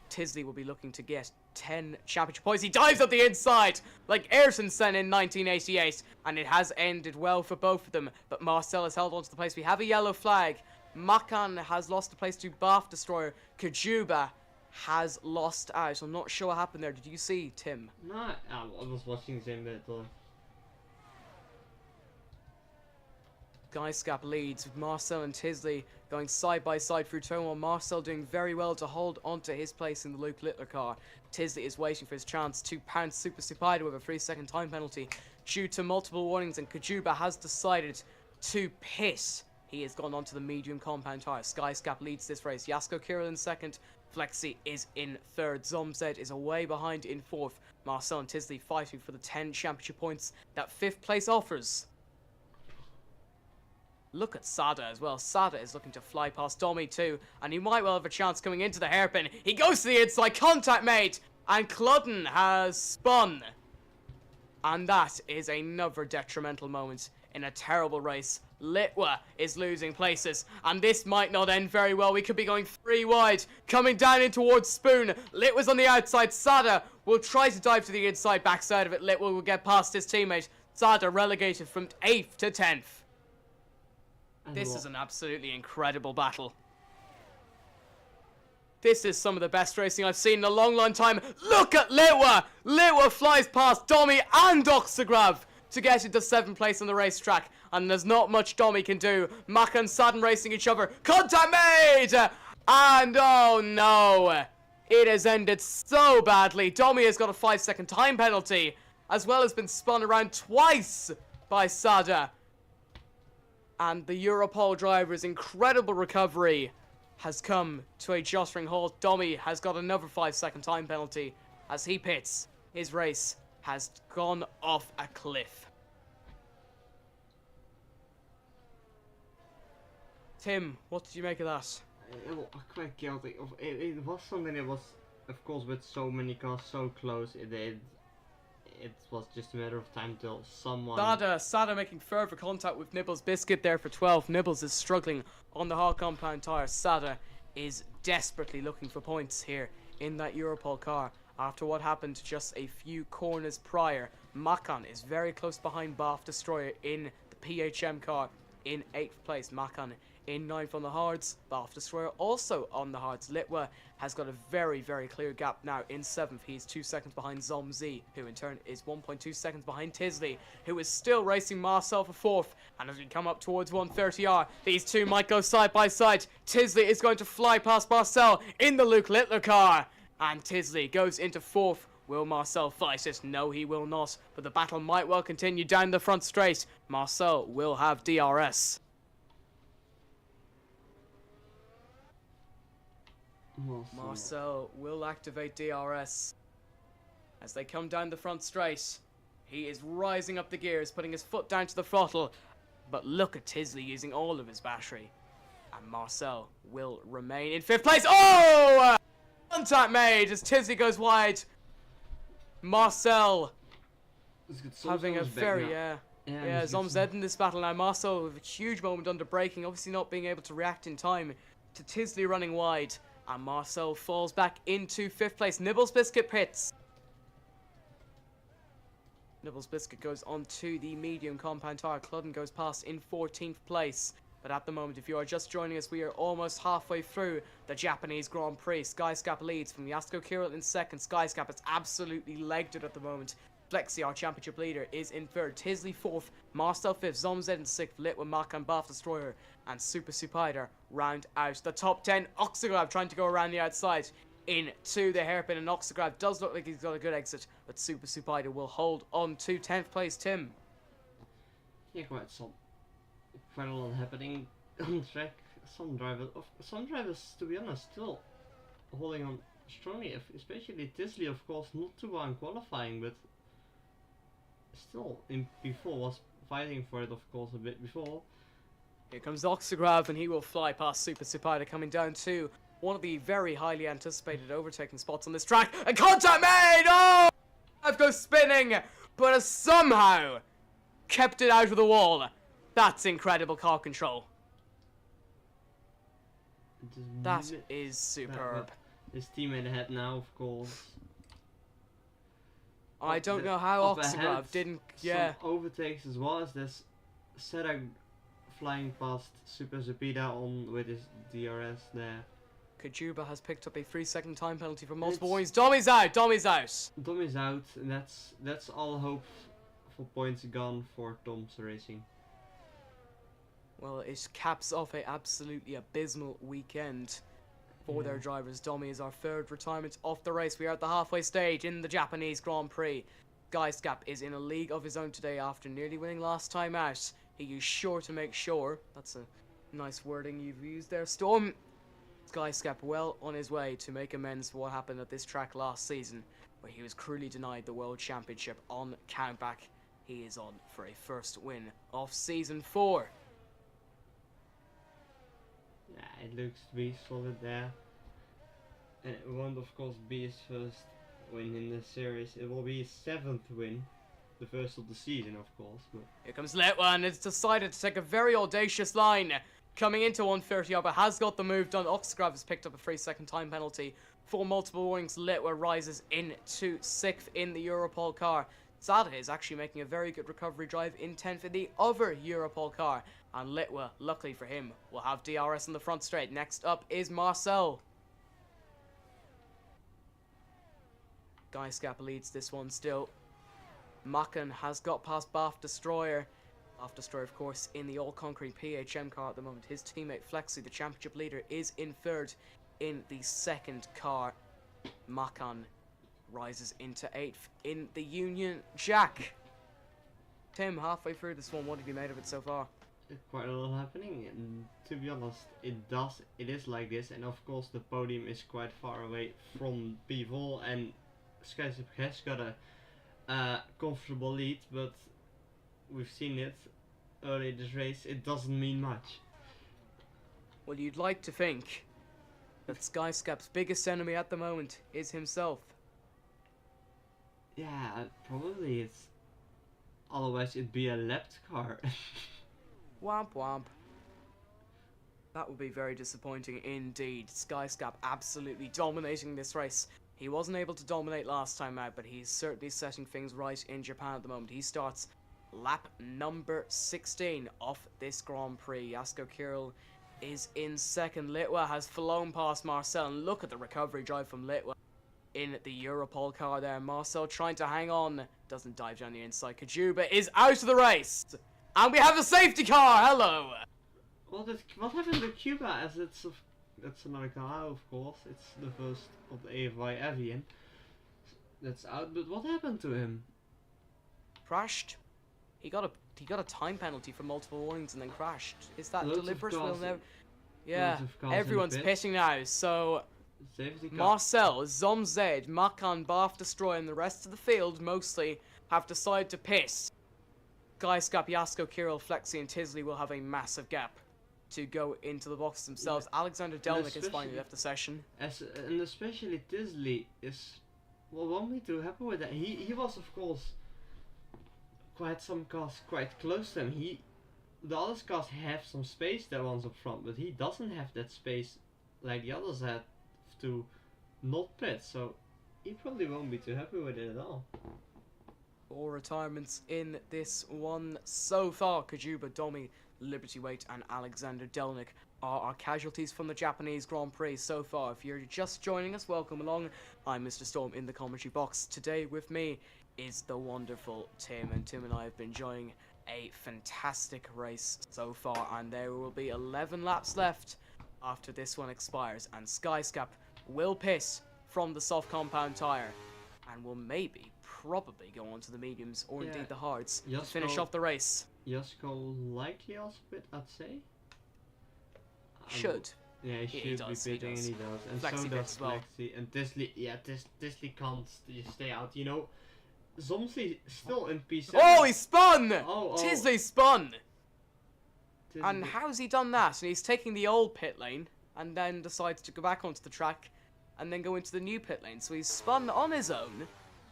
Tisley will be looking to get 10 championship points. He dives up the inside like Ayrton Senna in 1988, and it has ended well for both of them, but Marcel has held on to the place. We have a yellow flag. Makan has lost the place to Bath Destroyer. Kajuba has lost out. I'm not sure what happened there. Did you see, Tim? No, I was watching the same bit though. Skyscap leads with Marcel and Tisley going side by side through turn 1. Marcel doing very well to hold onto his place in the Luke Littler car. Tisley is waiting for his chance to pound Super Spider with a 3-second time penalty due to multiple warnings, and Kajuba has decided to piss. He has gone onto the medium compound tyre. Skyscap leads this race. Yasko Kirill in 2nd. Flexi is in 3rd. Zomzed is away behind in 4th. Marcel and Tisley fighting for the 10 championship points that 5th place offers. Look at Sada as well. Sada is looking to fly past Domi too, and he might well have a chance coming into the hairpin. He goes to the inside, contact made, and Cludden has spun. And that is another detrimental moment in a terrible race. Litwa is losing places, and this might not end very well. We could be going 3 wide, coming down in towards Spoon. Litwa's on the outside. Sada will try to dive to the inside, backside of it. Litwa will get past his teammate. Sada relegated from 8th to 10th. This is an absolutely incredible battle. This is some of the best racing I've seen in a long, long time. Look at Litwa! Litwa flies past Domi and Oxagrav to get into 7th place on the racetrack. And there's not much Domi can do. Maka and Sadden racing each other. Contact made! And oh no! It has ended so badly. Domi has got a 5-second time penalty, as well as been spun around twice by Sada. And the Europol driver's incredible recovery has come to a jottering halt. Domi has got another 5-second time penalty as he pits. His race has gone off a cliff. Tim, what did you make of that? Quite chaotic. It was something that was, of course, with so many cars so close, it was just a matter of time till someone... Sada making further contact with Nibbles Biscuit there for 12. Nibbles is struggling on the hard compound tyre. Sada is desperately looking for points here in that Europol car after what happened just a few corners prior. Makan is very close behind Bath Destroyer in the PHM car in 8th place. Makan in 9th on the hards. Bath Destroyer also on the hards. Litwa has got a very, very clear gap now in 7th. He's 2 seconds behind Zomzi, who in turn is 1.2 seconds behind Tisley, who is still racing Marcel for 4th. And as we come up towards 130R, these two might go side by side. Tisley is going to fly past Marcel in the Luke Littler car. And Tisley goes into 4th. Will Marcel fight it? No, he will not. But the battle might well continue down the front straight. Marcel will have DRS. Marcel will activate DRS. As they come down the front straight, he is rising up the gears, putting his foot down to the throttle. But look at Tisley using all of his battery. And Marcel will remain in 5th place. Oh! Contact made as Tisley goes wide. Marcel having a very, Zomzed in this battle now. Marcel with a huge moment under braking, obviously not being able to react in time to Tisley running wide. And Marcel falls back into 5th place. Nibbles Biscuit pits. Nibbles Biscuit goes on to the medium compound tyre. Cludden goes past in 14th place. But at the moment, if you are just joining us, we are almost halfway through the Japanese Grand Prix. Skyscap leads from Yasko Kirill in 2nd. Skyscap is absolutely legged it at the moment. Flexi, our championship leader, is in 3rd. Tisley 4th. Marcel 5th. Zomzed in 6th. Litwa, Maka and Bath Destroyer and Super Supider round out the top 10. Oxagrav trying to go around the outside into the hairpin, and Oxagrav does look like he's got a good exit, but Super Supider will hold on to 10th place. Tim? Yeah, quite a lot happening on track. Some drivers, to be honest, still holding on strongly, especially Tisley, of course, not too well in qualifying, but still before was fighting for it, of course, a bit before. Here comes Oxagrav, and he will fly past Super Supider, coming down to one of the very highly anticipated overtaking spots on this track. And contact made! Oh! I've go spinning, but has somehow kept it out of the wall. That's incredible car control. That is superb. His teammate ahead now, of course. I don't know how Oxagrav didn't... Yeah. Some overtakes as well as this Seda flying past Super Zepida on with his DRS there. Kajuba has picked up a 3-second time penalty for multiple points. Domi's out! Domi's out! Domi's out, and that's all hope for points gone for Tom's Racing. Well, it caps off a absolutely abysmal weekend for their drivers. Domi is our 3rd retirement off the race. We are at the halfway stage in the Japanese Grand Prix. Skyscap is in a league of his own today after nearly winning last time out. He is sure to make sure. That's a nice wording you've used there, Storm. Skyscap well on his way to make amends for what happened at this track last season, where he was cruelly denied the World Championship on countback. He is on for a first win of Season 4. Yeah, it looks to be solid there. And it won't, of course, be his first win in the series. It will be his 7th win. the first of the season, of course. But Here comes Litwa, and it's decided to take a very audacious line. Coming into 130 but has got the move done. Oxgrave has picked up a 3-second time penalty for multiple warnings. Litwa rises into 6th in the Europol car. Zada is actually making a very good recovery drive in 10th in the other Europol car. And Litwa, luckily for him, will have DRS in the front straight. Next up is Marcel. Guyskap leads this one still. Makan has got past Bath Destroyer. Bath Destroyer, of course, in the all-conquering PHM car at the moment. His teammate Flexi, the championship leader, is in 3rd in the 2nd car. Makan rises into 8th in the Union Jack. Tim, halfway through this one, what have you made of it so far? quite a lot happening, and to be honest, it is like this, and of course the podium is quite far away from Bivol, and Skysip has got a comfortable lead, but we've seen it early this race, it doesn't mean much. Well, you'd like to think that Skyscap's biggest enemy at the moment is himself. Yeah, probably it's... Otherwise it'd be a lapped car. Womp womp. That would be very disappointing indeed. Skyscap absolutely dominating this race. He wasn't able to dominate last time out, but he's certainly setting things right in Japan at the moment. He starts lap number 16 of this Grand Prix. Yasko Kirill is in 2nd. Litwa has flown past Marcel, and look at the recovery drive from Litwa in the Europol car there. Marcel trying to hang on, doesn't dive down the inside. Kajuba is out of the race, and we have a safety car. Hello. Well, what happened to Cuba? As that's another car, of course. It's the first of the AFY Avian that's out. But what happened to him? Crashed. He got a time penalty for multiple warnings and then crashed. Is that Loads of deliberate? cars- We'll never... Yeah, loads of cars in the everyone's pit. pitting now. So Safety car. Marcel, Zomzed, Makan, Bath Destroy, and the rest of the field mostly have decided to piss. Guyskap, Yasko, Kirill, Flexi, and Tisley will have a massive gap to go into the box themselves. Alexander Delnick has finally left the session. And especially Tisley is, well, won't be too happy with that. He was, of course, quite some cars quite close to him. The other cars have some space, that one's up front, but he doesn't have that space like the others had to not pit, so he probably won't be too happy with it at all. 4 retirements in this one so far. Kajuba, Domi, Liberty Waite, and Alexander Delnick are our casualties from the Japanese Grand Prix so far. If you're just joining us, welcome along. I'm Mr. Storm in the commentary box. Today with me is the wonderful Tim, and Tim and I have been enjoying a fantastic race so far, and there will be 11 laps left after this one expires, and Skyscap will piss from the soft compound tyre and will probably go on to the mediums or Yeah. indeed the hards to Just finish go- off the race. Yasko likely also pit, I'd say. Should. Yeah, he should does, be he pitting, does. and he does. And Flexi so pits does as well. Flexi. And Tisley, yeah, Tisley can't just stay out, you know. Zomsley still in P7. Oh, he spun! Oh. Tisley spun! Tisley- And how's he done that? And he's taking the old pit lane and then decides to go back onto the track and then go into the new pit lane. So he's spun on his own,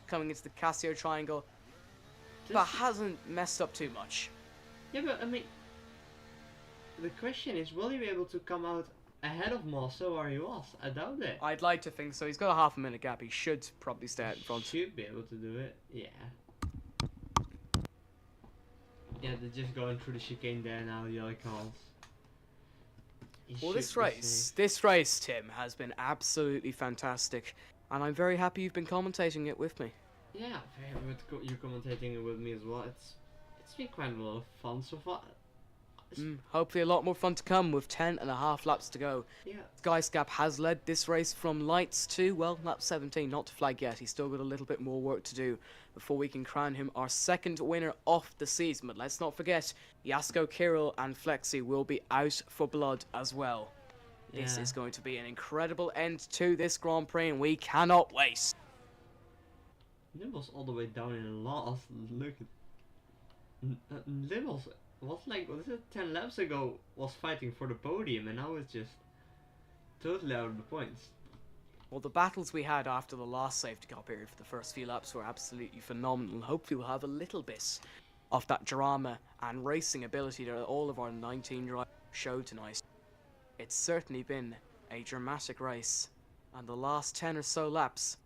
coming into the Casio triangle, but hasn't messed up too much. Yeah, but I mean, the question is, will he be able to come out ahead of Marcel where he was? I doubt it. I'd like to think so. He's got a half a minute gap. He should probably stay out in front. Should be able to do it. Yeah. Yeah, they're just going through the chicane there now, the other cars. He Well, should this be race, Tim, has been absolutely fantastic, and I'm very happy you've been commentating it with me. safe. Yeah, very good. You commentating it with me as well. It's been quite a lot of fun so far. Hopefully a lot more fun to come with 10.5 laps to go. Yeah. Skyscap has led this race from lights to, well, lap 17, not to flag yet. He's still got a little bit more work to do before we can crown him our second winner of the season. But let's not forget, Yasko, Kirill, and Flexi will be out for blood as well. This Yeah. is going to be an incredible end to this Grand Prix, and we cannot wait. It was all the way down in last. Look at Littles was like, what is it, 10 laps ago was fighting for the podium, and now it's just totally out of the points. Well, the battles we had after the last safety car period for the first few laps were absolutely phenomenal. Hopefully we'll have a little bit of that drama and racing ability that all of our 19 drivers showed tonight. It's certainly been a dramatic race, and the last 10 or so laps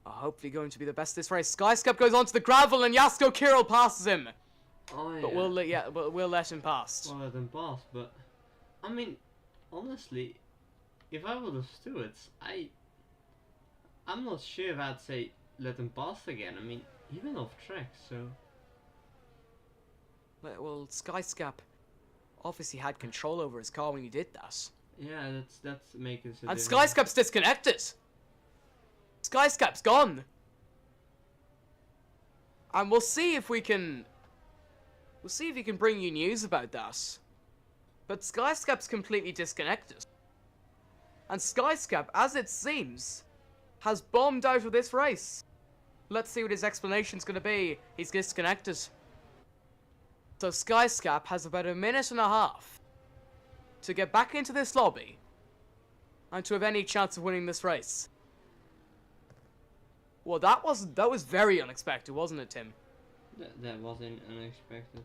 are hopefully going to be the best this race. Skyscap goes onto the gravel and Jasko Kirill passes him. Oh yeah. But we'll let him pass. Well, let him pass, but I mean, honestly, if I were the stewards, I'm not sure if I'd say let him pass again. I mean, he went off track, so. Well, Skyscap obviously had control over his car when he did that. Yeah, that's making it. And Skyscap's disconnected. Skyscap's gone. And we'll see if we can bring you news about that. But Skyscap's completely disconnected. And Skyscap, as it seems, has bombed out of this race. Let's see what his explanation's gonna be. He's disconnected. So Skyscap has about a minute and a half to get back into this lobby and to have any chance of winning this race. Well, that was very unexpected, wasn't it, Tim? That wasn't unexpected.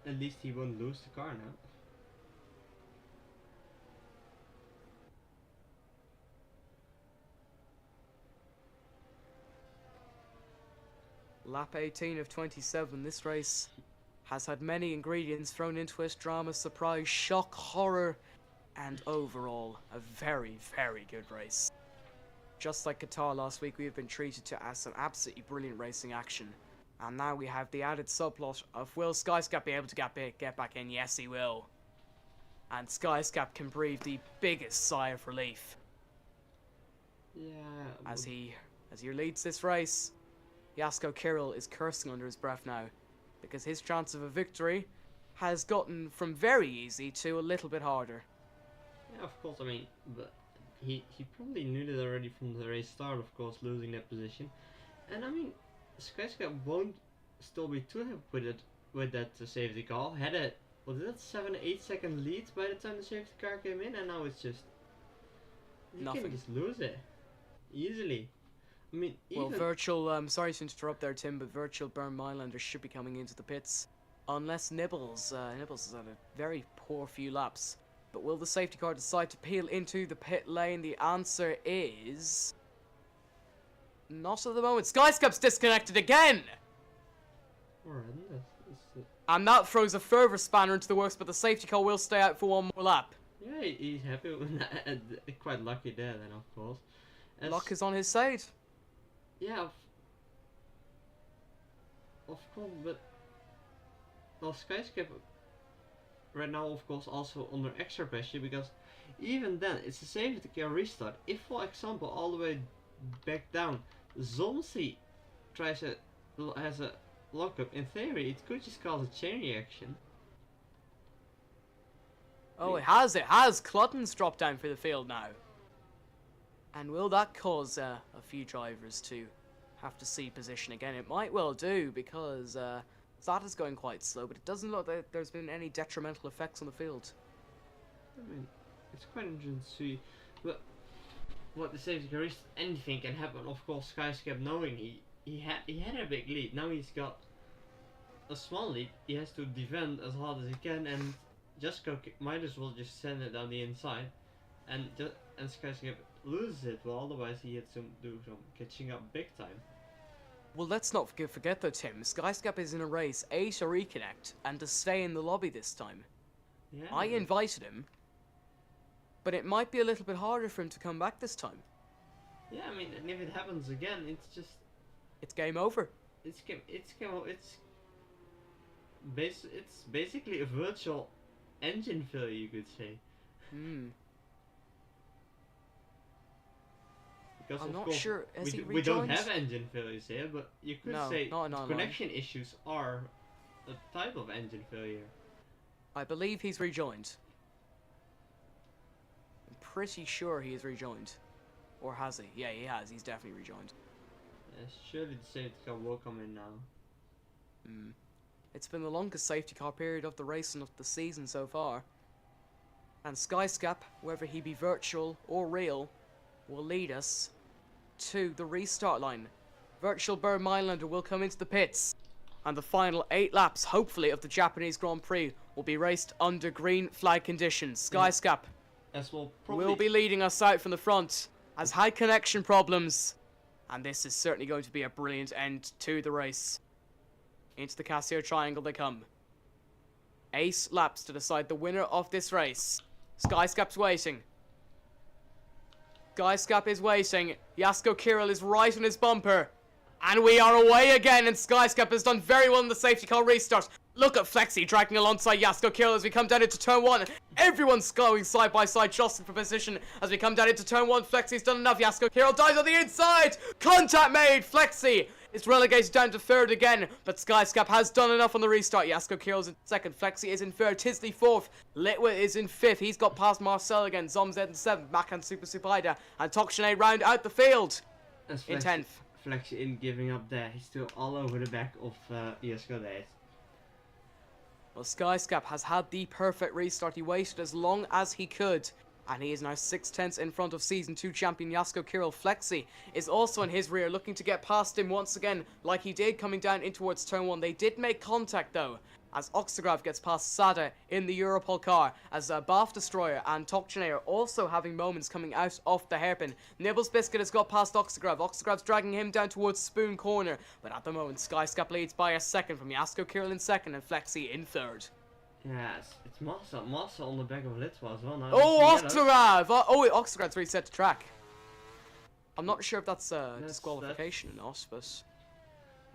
At least he won't lose the car now. Lap 18 of 27, this race has had many ingredients thrown into it. Drama, surprise, shock, horror, and overall, a very, very good race. Just like Qatar last week, we have been treated to some absolutely brilliant racing action. And now we have the added subplot of will Skyscap be able to get back in? Yes, he will. And Skyscap can breathe the biggest sigh of relief. Yeah. As he leads this race, Jasko Kirill is cursing under his breath now, because his chance of a victory has gotten from very easy to a little bit harder. Yeah, of course. I mean, but he probably knew that already from the race start. Of course, losing that position, and I mean, Skyscap won't still be too happy with that safety car. Had a 7-8 second lead by the time the safety car came in, and now it's just you Nothing. can just lose it easily. I mean, Well, Virtual, sorry to interrupt there, Tim, but Virtual Burn Mylander should be coming into the pits. Unless Nibbles has had a very poor few laps. But will the safety car decide to peel into the pit lane? The answer is... not at the moment. Skyscap's disconnected again! horrendous. And that throws a further spanner into the works, but the safety car will stay out for one more lap. Yeah, he's happy with that. And quite lucky there then, of course. Luck is on his side. Yeah, of course, but well, Skyscap right now, of course, also under extra pressure, because even then, it's a safety car restart. If, for example, all the way back down, Zomsi has a lockup, in theory, it could just cause a chain reaction. Oh, it has. Clutton's dropped down for the field now. And will that cause a few drivers to have to see position again? It might well do, because that is going quite slow, but it doesn't look like there's been any detrimental effects on the field. I mean, it's quite interesting to see, but what the safety car is, anything can happen. Of course, Skyscap, knowing he had a big lead, now he's got a small lead. He has to defend as hard as he can, and might as well just send it down the inside, and Skyscap loses it. Well, otherwise he had to do some catching up big time. Well, let's not forget though, Tim. Skyscap is in a race, A, to reconnect, and to stay in the lobby this time. Yeah. I invited him, but it might be a little bit harder for him to come back this time. Yeah, I mean, and if it happens again, it's just It's game over. it's basically a virtual engine failure, you could say. Hmm. Because I'm of not course, sure. Has he we don't rejoined? have engine failures here, but you could No, say not online. connection issues are a type of engine failure. I believe he's rejoined. I'm pretty sure he is rejoined. Or has he? Yeah, he has. He's definitely rejoined. Surely the safety car will come in now. It's been the longest safety car period of the race and of the season so far. And Skyscap, whether he be virtual or real, will lead us to the restart line. Virtual Bird Minelander will come into the pits. And the final 8 laps, hopefully, of the Japanese Grand Prix will be raced under green flag conditions. Skyscap As well, probably. will be leading us out from the front, has had connection problems. And this is certainly going to be a brilliant end to the race. Into the Casio Triangle they come. 8 laps to decide the winner of this race. Skyscap's waiting. Skyscap is waiting. Jasko Kirill is right on his bumper. And we are away again, and Skyscap has done very well in the safety car restart. Look at Flexi dragging alongside Jasko Kirill as we come down into turn 1. Everyone's going side by side, jostling for position as we come down into turn 1. Flexi's done enough. Jasko Kirill dies on the inside. Contact made. Flexi is relegated down to 3rd again, but Skyscap has done enough on the restart. Jasko Kirill's in 2nd. Flexi is in 3rd. Tisley 4th. Litwa is in 5th. He's got past Marcel again. Zomz in 7th. Makan Super Supaida and Tokshine round out the field As in Flexi- 10th. Flexi isn't giving up there. He's still all over the back of Jasko there. Well, Skyscap has had the perfect restart. He waited as long as he could. And he is now 6/10 in front of Season 2 champion Jasko Kirill. Flexi is also in his rear, looking to get past him once again, like he did coming down in towards turn 1. They did make contact, though, as Oxagrav gets past Sada in the Europol car, as Bath Destroyer and Tokchane are also having moments coming out of the hairpin. Nibbles Biscuit has got past Oxagrav. Oxagrav's dragging him down towards Spoon Corner, but at the moment, Skyscap leads by a second from Jasko Kirill in 2nd and Flexi in 3rd. Yes, it's Marcel on the back of Litwa as well now. Oh, It's the yellows. Oxagrav! Oh, wait, Oxagrav's reset to track. I'm not sure if that's That's- disqualification or not, but...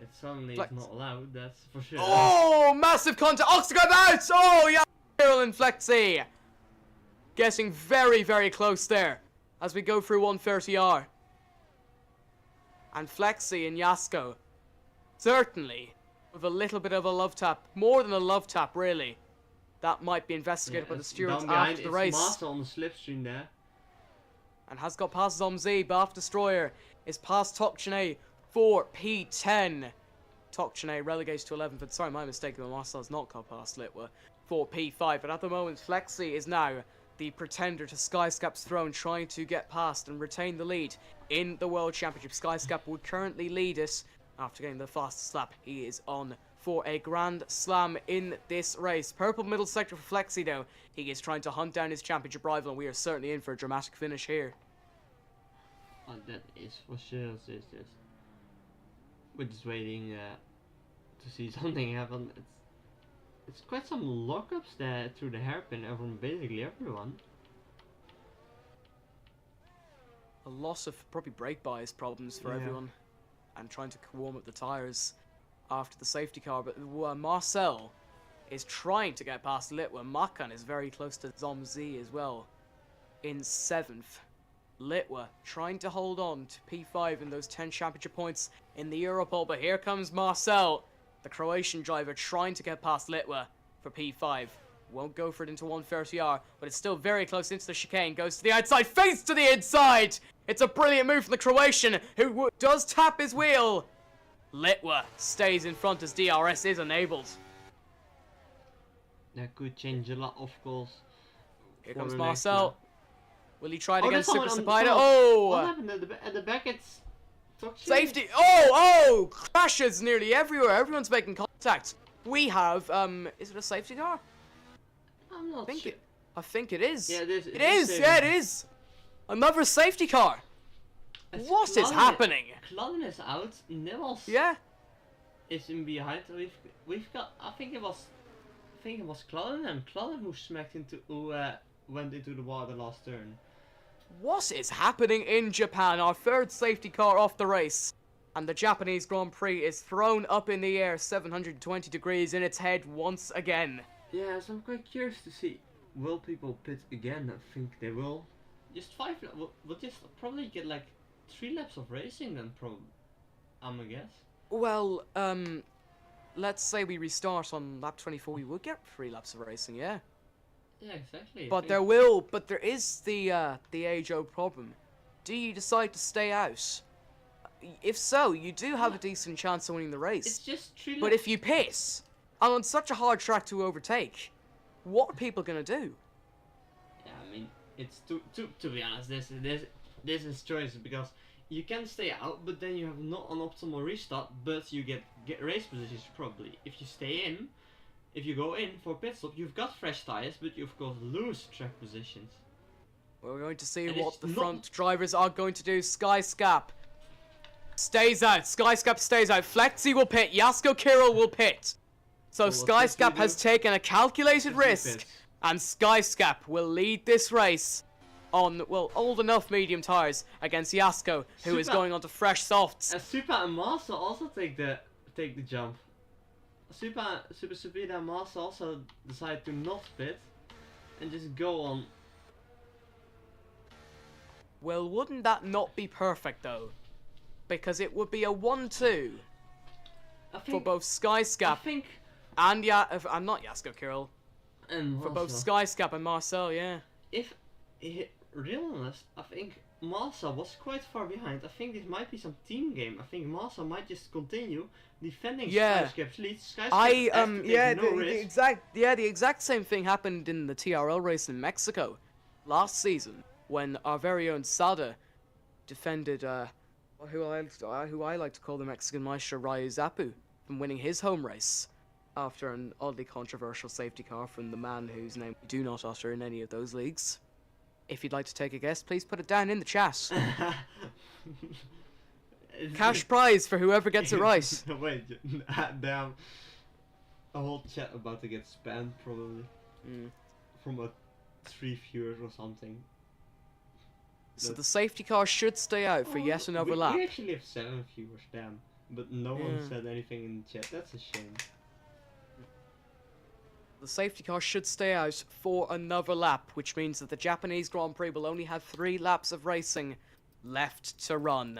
It suddenly Flex. is not allowed, that's for sure. Oh, massive contact! Oxagrav out! Oh, yeah! Kirill and Flexi! Getting very, very close there as we go through 130R. And Flexi and Jasko, certainly with a little bit of a love tap, more than a love tap, really. That might be investigated by the it's stewards down behind, after the it's race. Marcel on the slipstream there. And has got past Zomzi. Bath Destroyer is past Tokchane for P10. Tokchane relegates to 11th, but sorry, my mistake, Marcel's not got past Litwa for P5. But at the moment, Flexi is now the pretender to Skyscap's throne, trying to get past and retain the lead in the World Championship. Skyscap would currently lead us after getting the fastest lap. He is on for a Grand Slam in this race. Purple middle sector for Flexi, though. He is trying to hunt down his championship rival, and we are certainly in for a dramatic finish here. Oh, that is for sure, this. We're just waiting to see something happen. It's quite some lockups there through the hairpin from basically everyone. A loss of probably brake bias problems for Yeah. everyone, and trying to warm up the tyres after the safety car. But Marcel is trying to get past Litwa. Makan is very close to Zomzi as well in 7th. Litwa trying to hold on to P5 in those 10 championship points in the Europol, but here comes Marcel, the Croatian driver, trying to get past Litwa for P5. Won't go for it into 130R, but it's still very close into the chicane. Goes to the outside, face to the inside! It's a brilliant move from the Croatian, who does tap his wheel. Litwa stays in front as DRS is enabled. That could change a lot, of course. Here for comes the next Marcel. lap. Will he try it Oh, against there's Super someone on- Spider? What Oh! happened at the back? It's Tokchane. Safety! Oh! Crashes nearly everywhere. Everyone's making contact. We have, is it a safety car? I'm not I think sure. it is. Yeah, it is. It is, yeah, it is. Another safety car. It's What is Clauden- happening? Clauden is out. Nibbles Yeah. is in behind. We've got. I think it was Clauden and Clauden who smacked into who went into the water last turn. What is happening in Japan? Our 3rd safety car off the race. And the Japanese Grand Prix is thrown up in the air 720 degrees in its head once again. Yeah, so I'm quite curious to see. Will people pit again? I think they will. Just 5 laps. We'll just probably get like 3 laps of racing then, probably. I'm gonna guess. Well, let's say we restart on lap 24, we would get 3 laps of racing, yeah. Yeah, exactly. I But think- there is the age-old problem. Do you decide to stay out? If so, you do have a decent chance of winning the race. It's just 3 laps. But if you piss, on such a hard track to overtake, what are people gonna do? Yeah, it's to be honest, this is choice because you can stay out, but then you have not an optimal restart, but you get race positions probably. If you stay in, if you go in for pit stop, you've got fresh tires, but you of course lose track positions. We're going to see And what it's the not- front drivers are going to do. Skyscap stays out. Skyscap stays out. Flexi will pit. Yasko Kirill will pit. So Well, what Skyscap Flexi has do? taken a calculated Flexi risk, pits. and Skyscap will lead this race on, well, old enough medium tires against Yasko, who is Super- going on to fresh softs. And Super and Massa also take the jump. Super Supida and Massa also decide to not pit and just go on. Well, wouldn't that not be perfect, though? Because it would be a 1-2 I for think both I Skyscap think and and not Yasko Kirill. and For both Massa. Skyscap and Marcel, yeah. If real honest, I think Massa was quite far behind. I think this might be some team game. I think Massa might just continue defending Yeah. Skyscap's lead. Skyscap I has to take yeah, no the risk. exact same thing happened in the TRL race in Mexico last season when our very own Sada defended who I like to call the Mexican Maestro Ryu Zapu from winning his home race after an oddly controversial safety car from the man whose name we do not utter in any of those leagues. If you'd like to take a guess, please put it down in the chat. Cash prize for whoever gets it right. Wait, damn. A whole chat about to get spammed probably Mm. from a 3 viewers or something. So the safety car should stay out for yet another lap. We actually have 7 viewers, damn. But no one Yeah. said anything in the chat. That's a shame. The safety car should stay out for another lap, which means that the Japanese Grand Prix will only have 3 laps of racing left to run.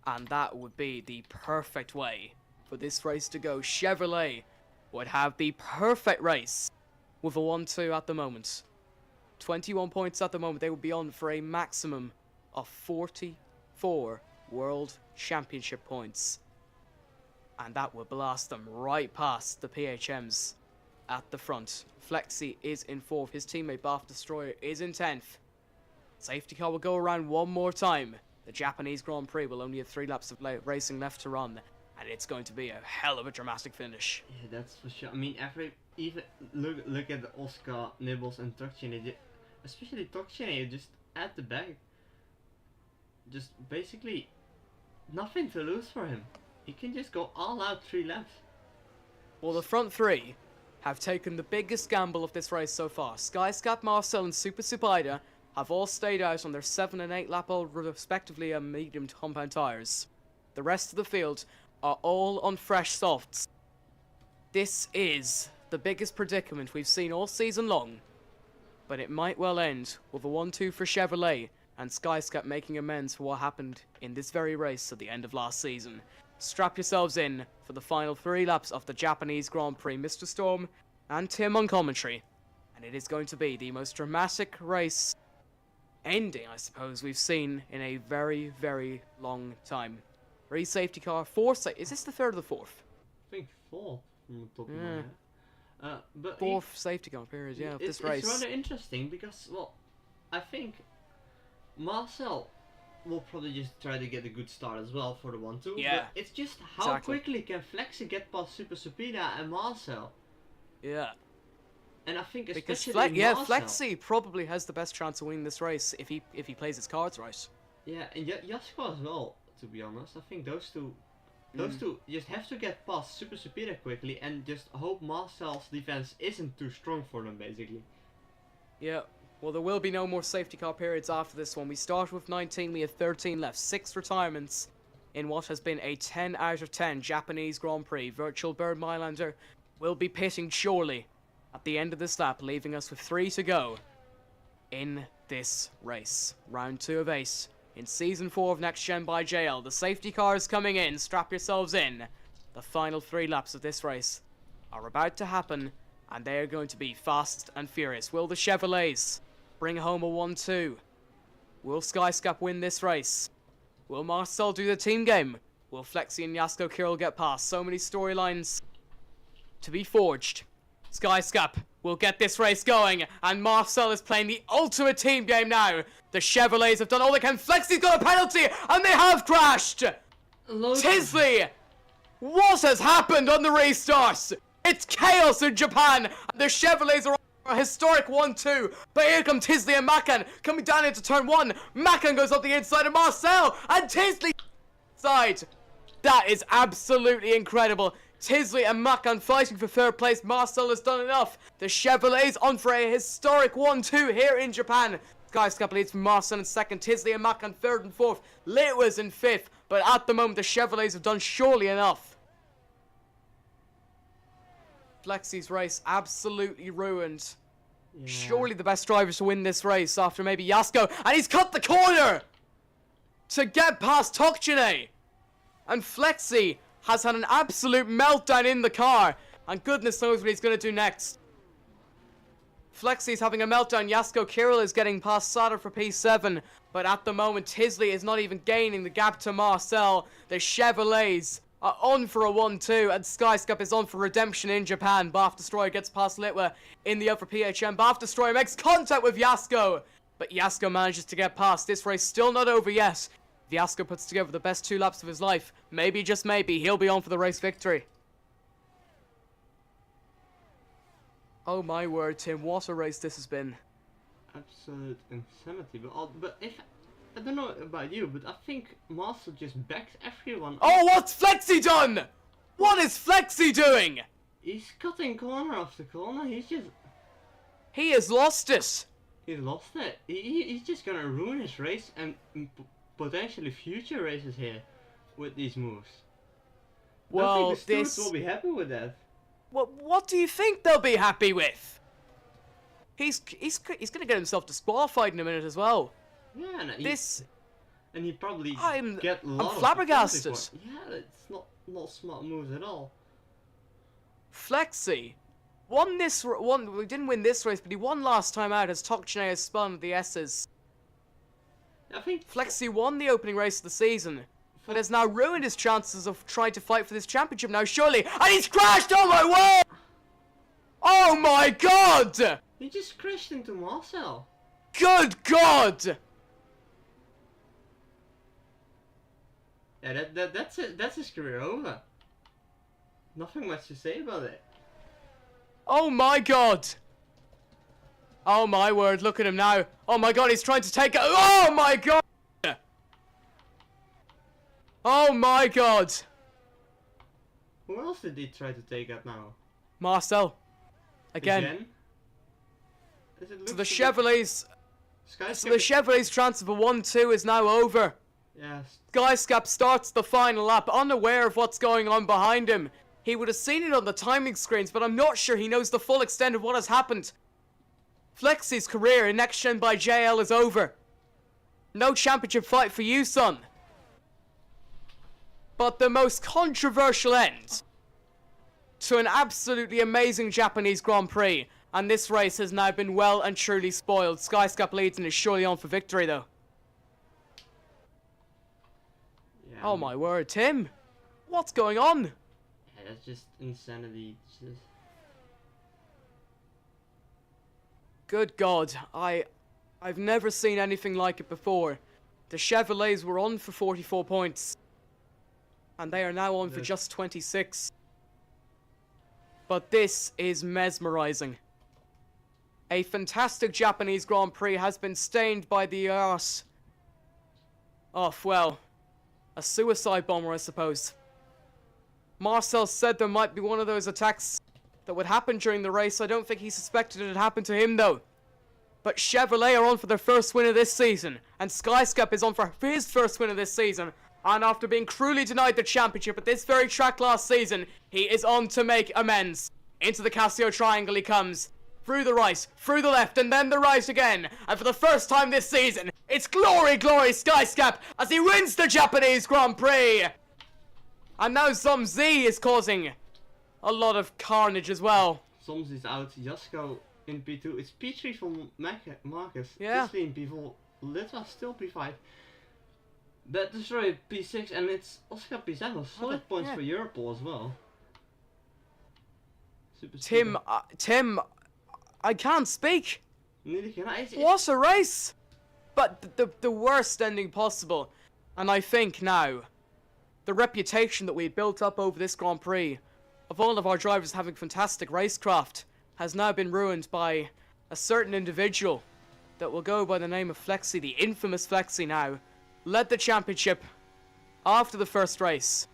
And that would be the perfect way for this race to go. Chevrolet would have the perfect race with a 1-2 at the moment. 21 points at the moment. They would be on for a maximum of 44 World Championship points. And that would blast them right past the PHMs at the front. Flexi is in 4th. His teammate Bath Destroyer is in 10th. Safety car will go around one more time. The Japanese Grand Prix will only have 3 laps of racing left to run. And it's going to be a hell of a dramatic finish. Yeah, that's for sure. I mean, even look at the Oscar, Nibbles, and Tokchine. Especially Tokchine, just at the back. Just basically nothing to lose for him. He can just go all out 3 laps. Well, the front 3 have taken the biggest gamble of this race so far. Skyscap, Marcel, and Super Subida have all stayed out on their 7 and 8 lap old, respectively, medium to compound tyres. The rest of the field are all on fresh softs. This is the biggest predicament we've seen all season long, but it might well end with a 1-2 for Chevrolet and Skyscap making amends for what happened in this very race at the end of last season. Strap yourselves in for the final 3 laps of the Japanese Grand Prix. Mr. Storm and Tim on commentary, and it is going to be the most dramatic race ending, I suppose, we've seen in a very, very long time. 3 safety car, 4 is this the 3rd or the 4th? I think 4 from the top of my Yeah. head. But 4th safety car period, yeah, of this race. It's rather interesting because, well, I think Marcel will probably just try to get a good start as well for the 1-2. Yeah. But it's just how Exactly. quickly can Flexi get past Super Supida and Marcel. Yeah. And I think Because especially Marcel, Flexi probably has the best chance of winning this race if he plays his cards right. Yeah, and Jasko as well, to be honest. I think those two Mm. just have to get past Super Supida quickly and just hope Marcel's defense isn't too strong for them, basically. Yeah. Well, there will be no more safety car periods after this one. We start with 19, we have 13 left. 6 retirements in what has been a 10 out of 10 Japanese Grand Prix. Virtual Bird Mylander will be pitting surely at the end of this lap, leaving us with 3 to go in this race. Round 2 of 8 in Season 4 of Next Gen by JL. The safety car is coming in. Strap yourselves in. The final 3 laps of this race are about to happen, and they are going to be fast and furious. Will the Chevrolets bring home a 1-2? Will Skyscap win this race? Will Marcel do the team game? Will Flexi and Yasko Kirill get past? So many storylines to be forged Skyscap will get this race going, and Marcel is playing the ultimate team game now. The Chevrolets have done all they can. Flexy's got a penalty, and they have crashed! Tisley! What has happened on the restarts? It's chaos in Japan, and the Chevrolets are on a historic 1-2. But here come Tisley and Makan coming down into turn 1. Makan goes up the inside of Marcel, and Tisley side. That is absolutely incredible. Tisley and Makan fighting for third place. Marcel has done enough. The Chevrolets on for a historic 1-2 here in Japan. Skyscap leads from Marcel in second. Tisley and Makan third and fourth. Litwas in fifth. But at the moment, the Chevrolets have done surely enough. Flexy's race absolutely ruined. Yeah. Surely the best drivers to win this race after maybe Yasko. And he's cut the corner to get past Tokchine. And Flexy has had an absolute meltdown in the car. And goodness knows what he's going to do next. Flexy's having a meltdown. Yasko Kirill is getting past Sada for P7. But at the moment, Tisley is not even gaining the gap to Marcel. The Chevrolets are on for a 1-2. And Skyscap is on for redemption in Japan. Bath Destroyer gets past Litwa in the upper PHM. Bath Destroyer makes contact with Yasko. But Yasko manages to get past. This race still not over yet. If Yasko puts together the best 2 laps of his life, maybe, just maybe, he'll be on for the race victory. Oh my word, Tim, what a race this has been. Absolute insanity. But if I don't know about you, but I think Marcel just backed everyone. Oh, what's Flexy done? What is Flexy doing? He's cutting corner after corner. He has lost it. He's lost it. He's just gonna ruin his race and potentially future races here with these moves. Well, I think the stewards will be happy with that. What do you think they'll be happy with? He's gonna get himself disqualified in a minute as well. Yeah, and he probably I'm get a lot of flabbergasted. penalty for- Yeah, it's not smart moves at all. Flexy we didn't win this race, but he won last time out as Tokchine has spun at the S's. I think Flexy won the opening race of the season, but has now ruined his chances of trying to fight for this championship now, surely. And he's crashed! Oh my word! Oh my god! he just crashed into Marcel. Good god! Yeah, that's his career over. Nothing much to say about it. Oh my god! Oh my word, look at him now. Oh my god, he's trying to take it. Oh my god! Oh my god! Who else did he try to take out now? Marcel. Again. So the Chevrolets... So the Chevrolet's transfer for 1-2 is now over. Yes. Skyscap starts the final lap, unaware of what's going on behind him. He would have seen it on the timing screens, but I'm not sure he knows the full extent of what has happened. Flexy's career in Next Gen by JL is over. No championship fight for you, son. But the most controversial end to an absolutely amazing Japanese Grand Prix, and this race has now been well and truly spoiled. Skyscap leads and is surely on for victory, though. Yeah, Oh my word, Tim. What's going on? Yeah, that's just insanity. It's just... Good God, I've never seen anything like it before. The Chevrolets were on for 44 points. And they are now on for just 26. But this is mesmerizing. A fantastic Japanese Grand Prix has been stained by the arse of, well, a suicide bomber, I suppose. Marcel said there might be one of those attacks that would happen during the race. I don't think he suspected it had happened to him, though. But Chevrolet are on for their first win of this season, and Skyscap is on for his first win of this season. And after being cruelly denied the championship at this very track last season, he is on to make amends. Into the Casio Triangle he comes. Through the right, through the left, and then the right again. And for the first time this season, it's glory, glory Skyscap as he wins the Japanese Grand Prix. And now Some Z is causing a lot of carnage as well. Soms is out, Jasko in P2. It's P3 from Marcus. Yeah. Tisley in P4. Litwa still P5. That destroyed P6 and it's Oscar P7. Solid points yeah. for Europol as well. Super Tim, Speedway. Tim, I can't speak. Neither can I. What a race! But the worst ending possible. And I think now, the reputation that we built up over this Grand Prix, of all of our drivers having fantastic racecraft, has now been ruined by a certain individual that will go by the name of Flexi, the infamous Flexi now, led the championship after the first race.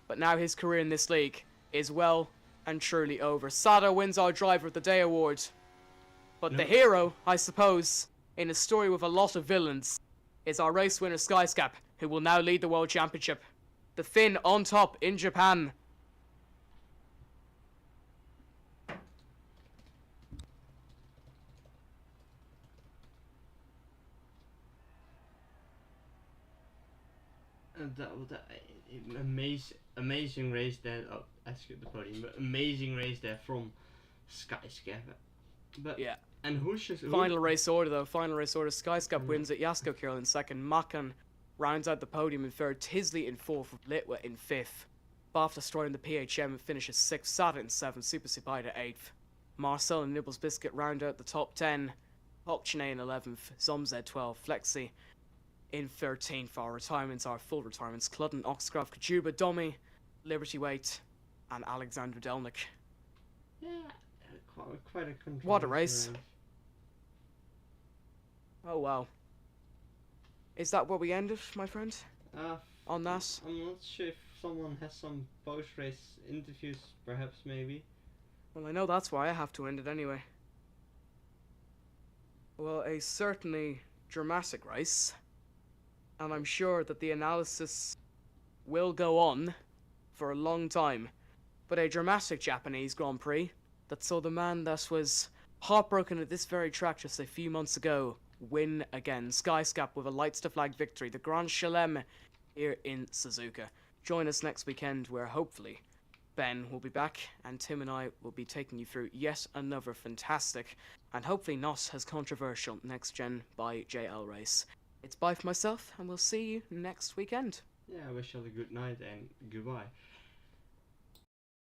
But now his career in this league is well and truly over. Sato wins our Driver of the Day award. But the hero, I suppose, in a story with a lot of villains, is our race winner Skyscap, who will now lead the World Championship. The Finn on top in Japan. Amazing race there. Oh, I skipped the podium, but amazing race there from Skyscraper. But Yeah. and who's Final race order though. Final race order. Skyscap wins it. Yasko Kirill in second. Makan rounds out the podium in third. Tisley in fourth. Litwa in fifth. Bath destroying the PHM and finishes sixth. Sata in seventh. Super Sipaida eighth. Marcel and Nibbles Biscuit round out the top 10. Hokchine in 11th. Zomzed 12th. Flexi in 13th for our retirements, our full retirements. Cludden, Oxcroft, Kajuba, Domi, Liberty Waite, and Alexander Delnick. Yeah, quite a controversial What a race. Oh wow. Is that where we ended, my friend? On that? I'm not sure if someone has some post-race interviews, perhaps, maybe. Well, I know that's why I have to end it anyway. Well, a certainly dramatic race. And I'm sure that the analysis will go on for a long time. But a dramatic Japanese Grand Prix that saw the man that was heartbroken at this very track just a few months ago win again. Skyscap with a lights to flag victory. The Grand Chelem here in Suzuka. Join us next weekend where hopefully Ben will be back and Tim and I will be taking you through yet another fantastic and hopefully not as controversial next gen by JL race. It's bye for myself and we'll see you next weekend. Yeah, I wish you all a good night and goodbye.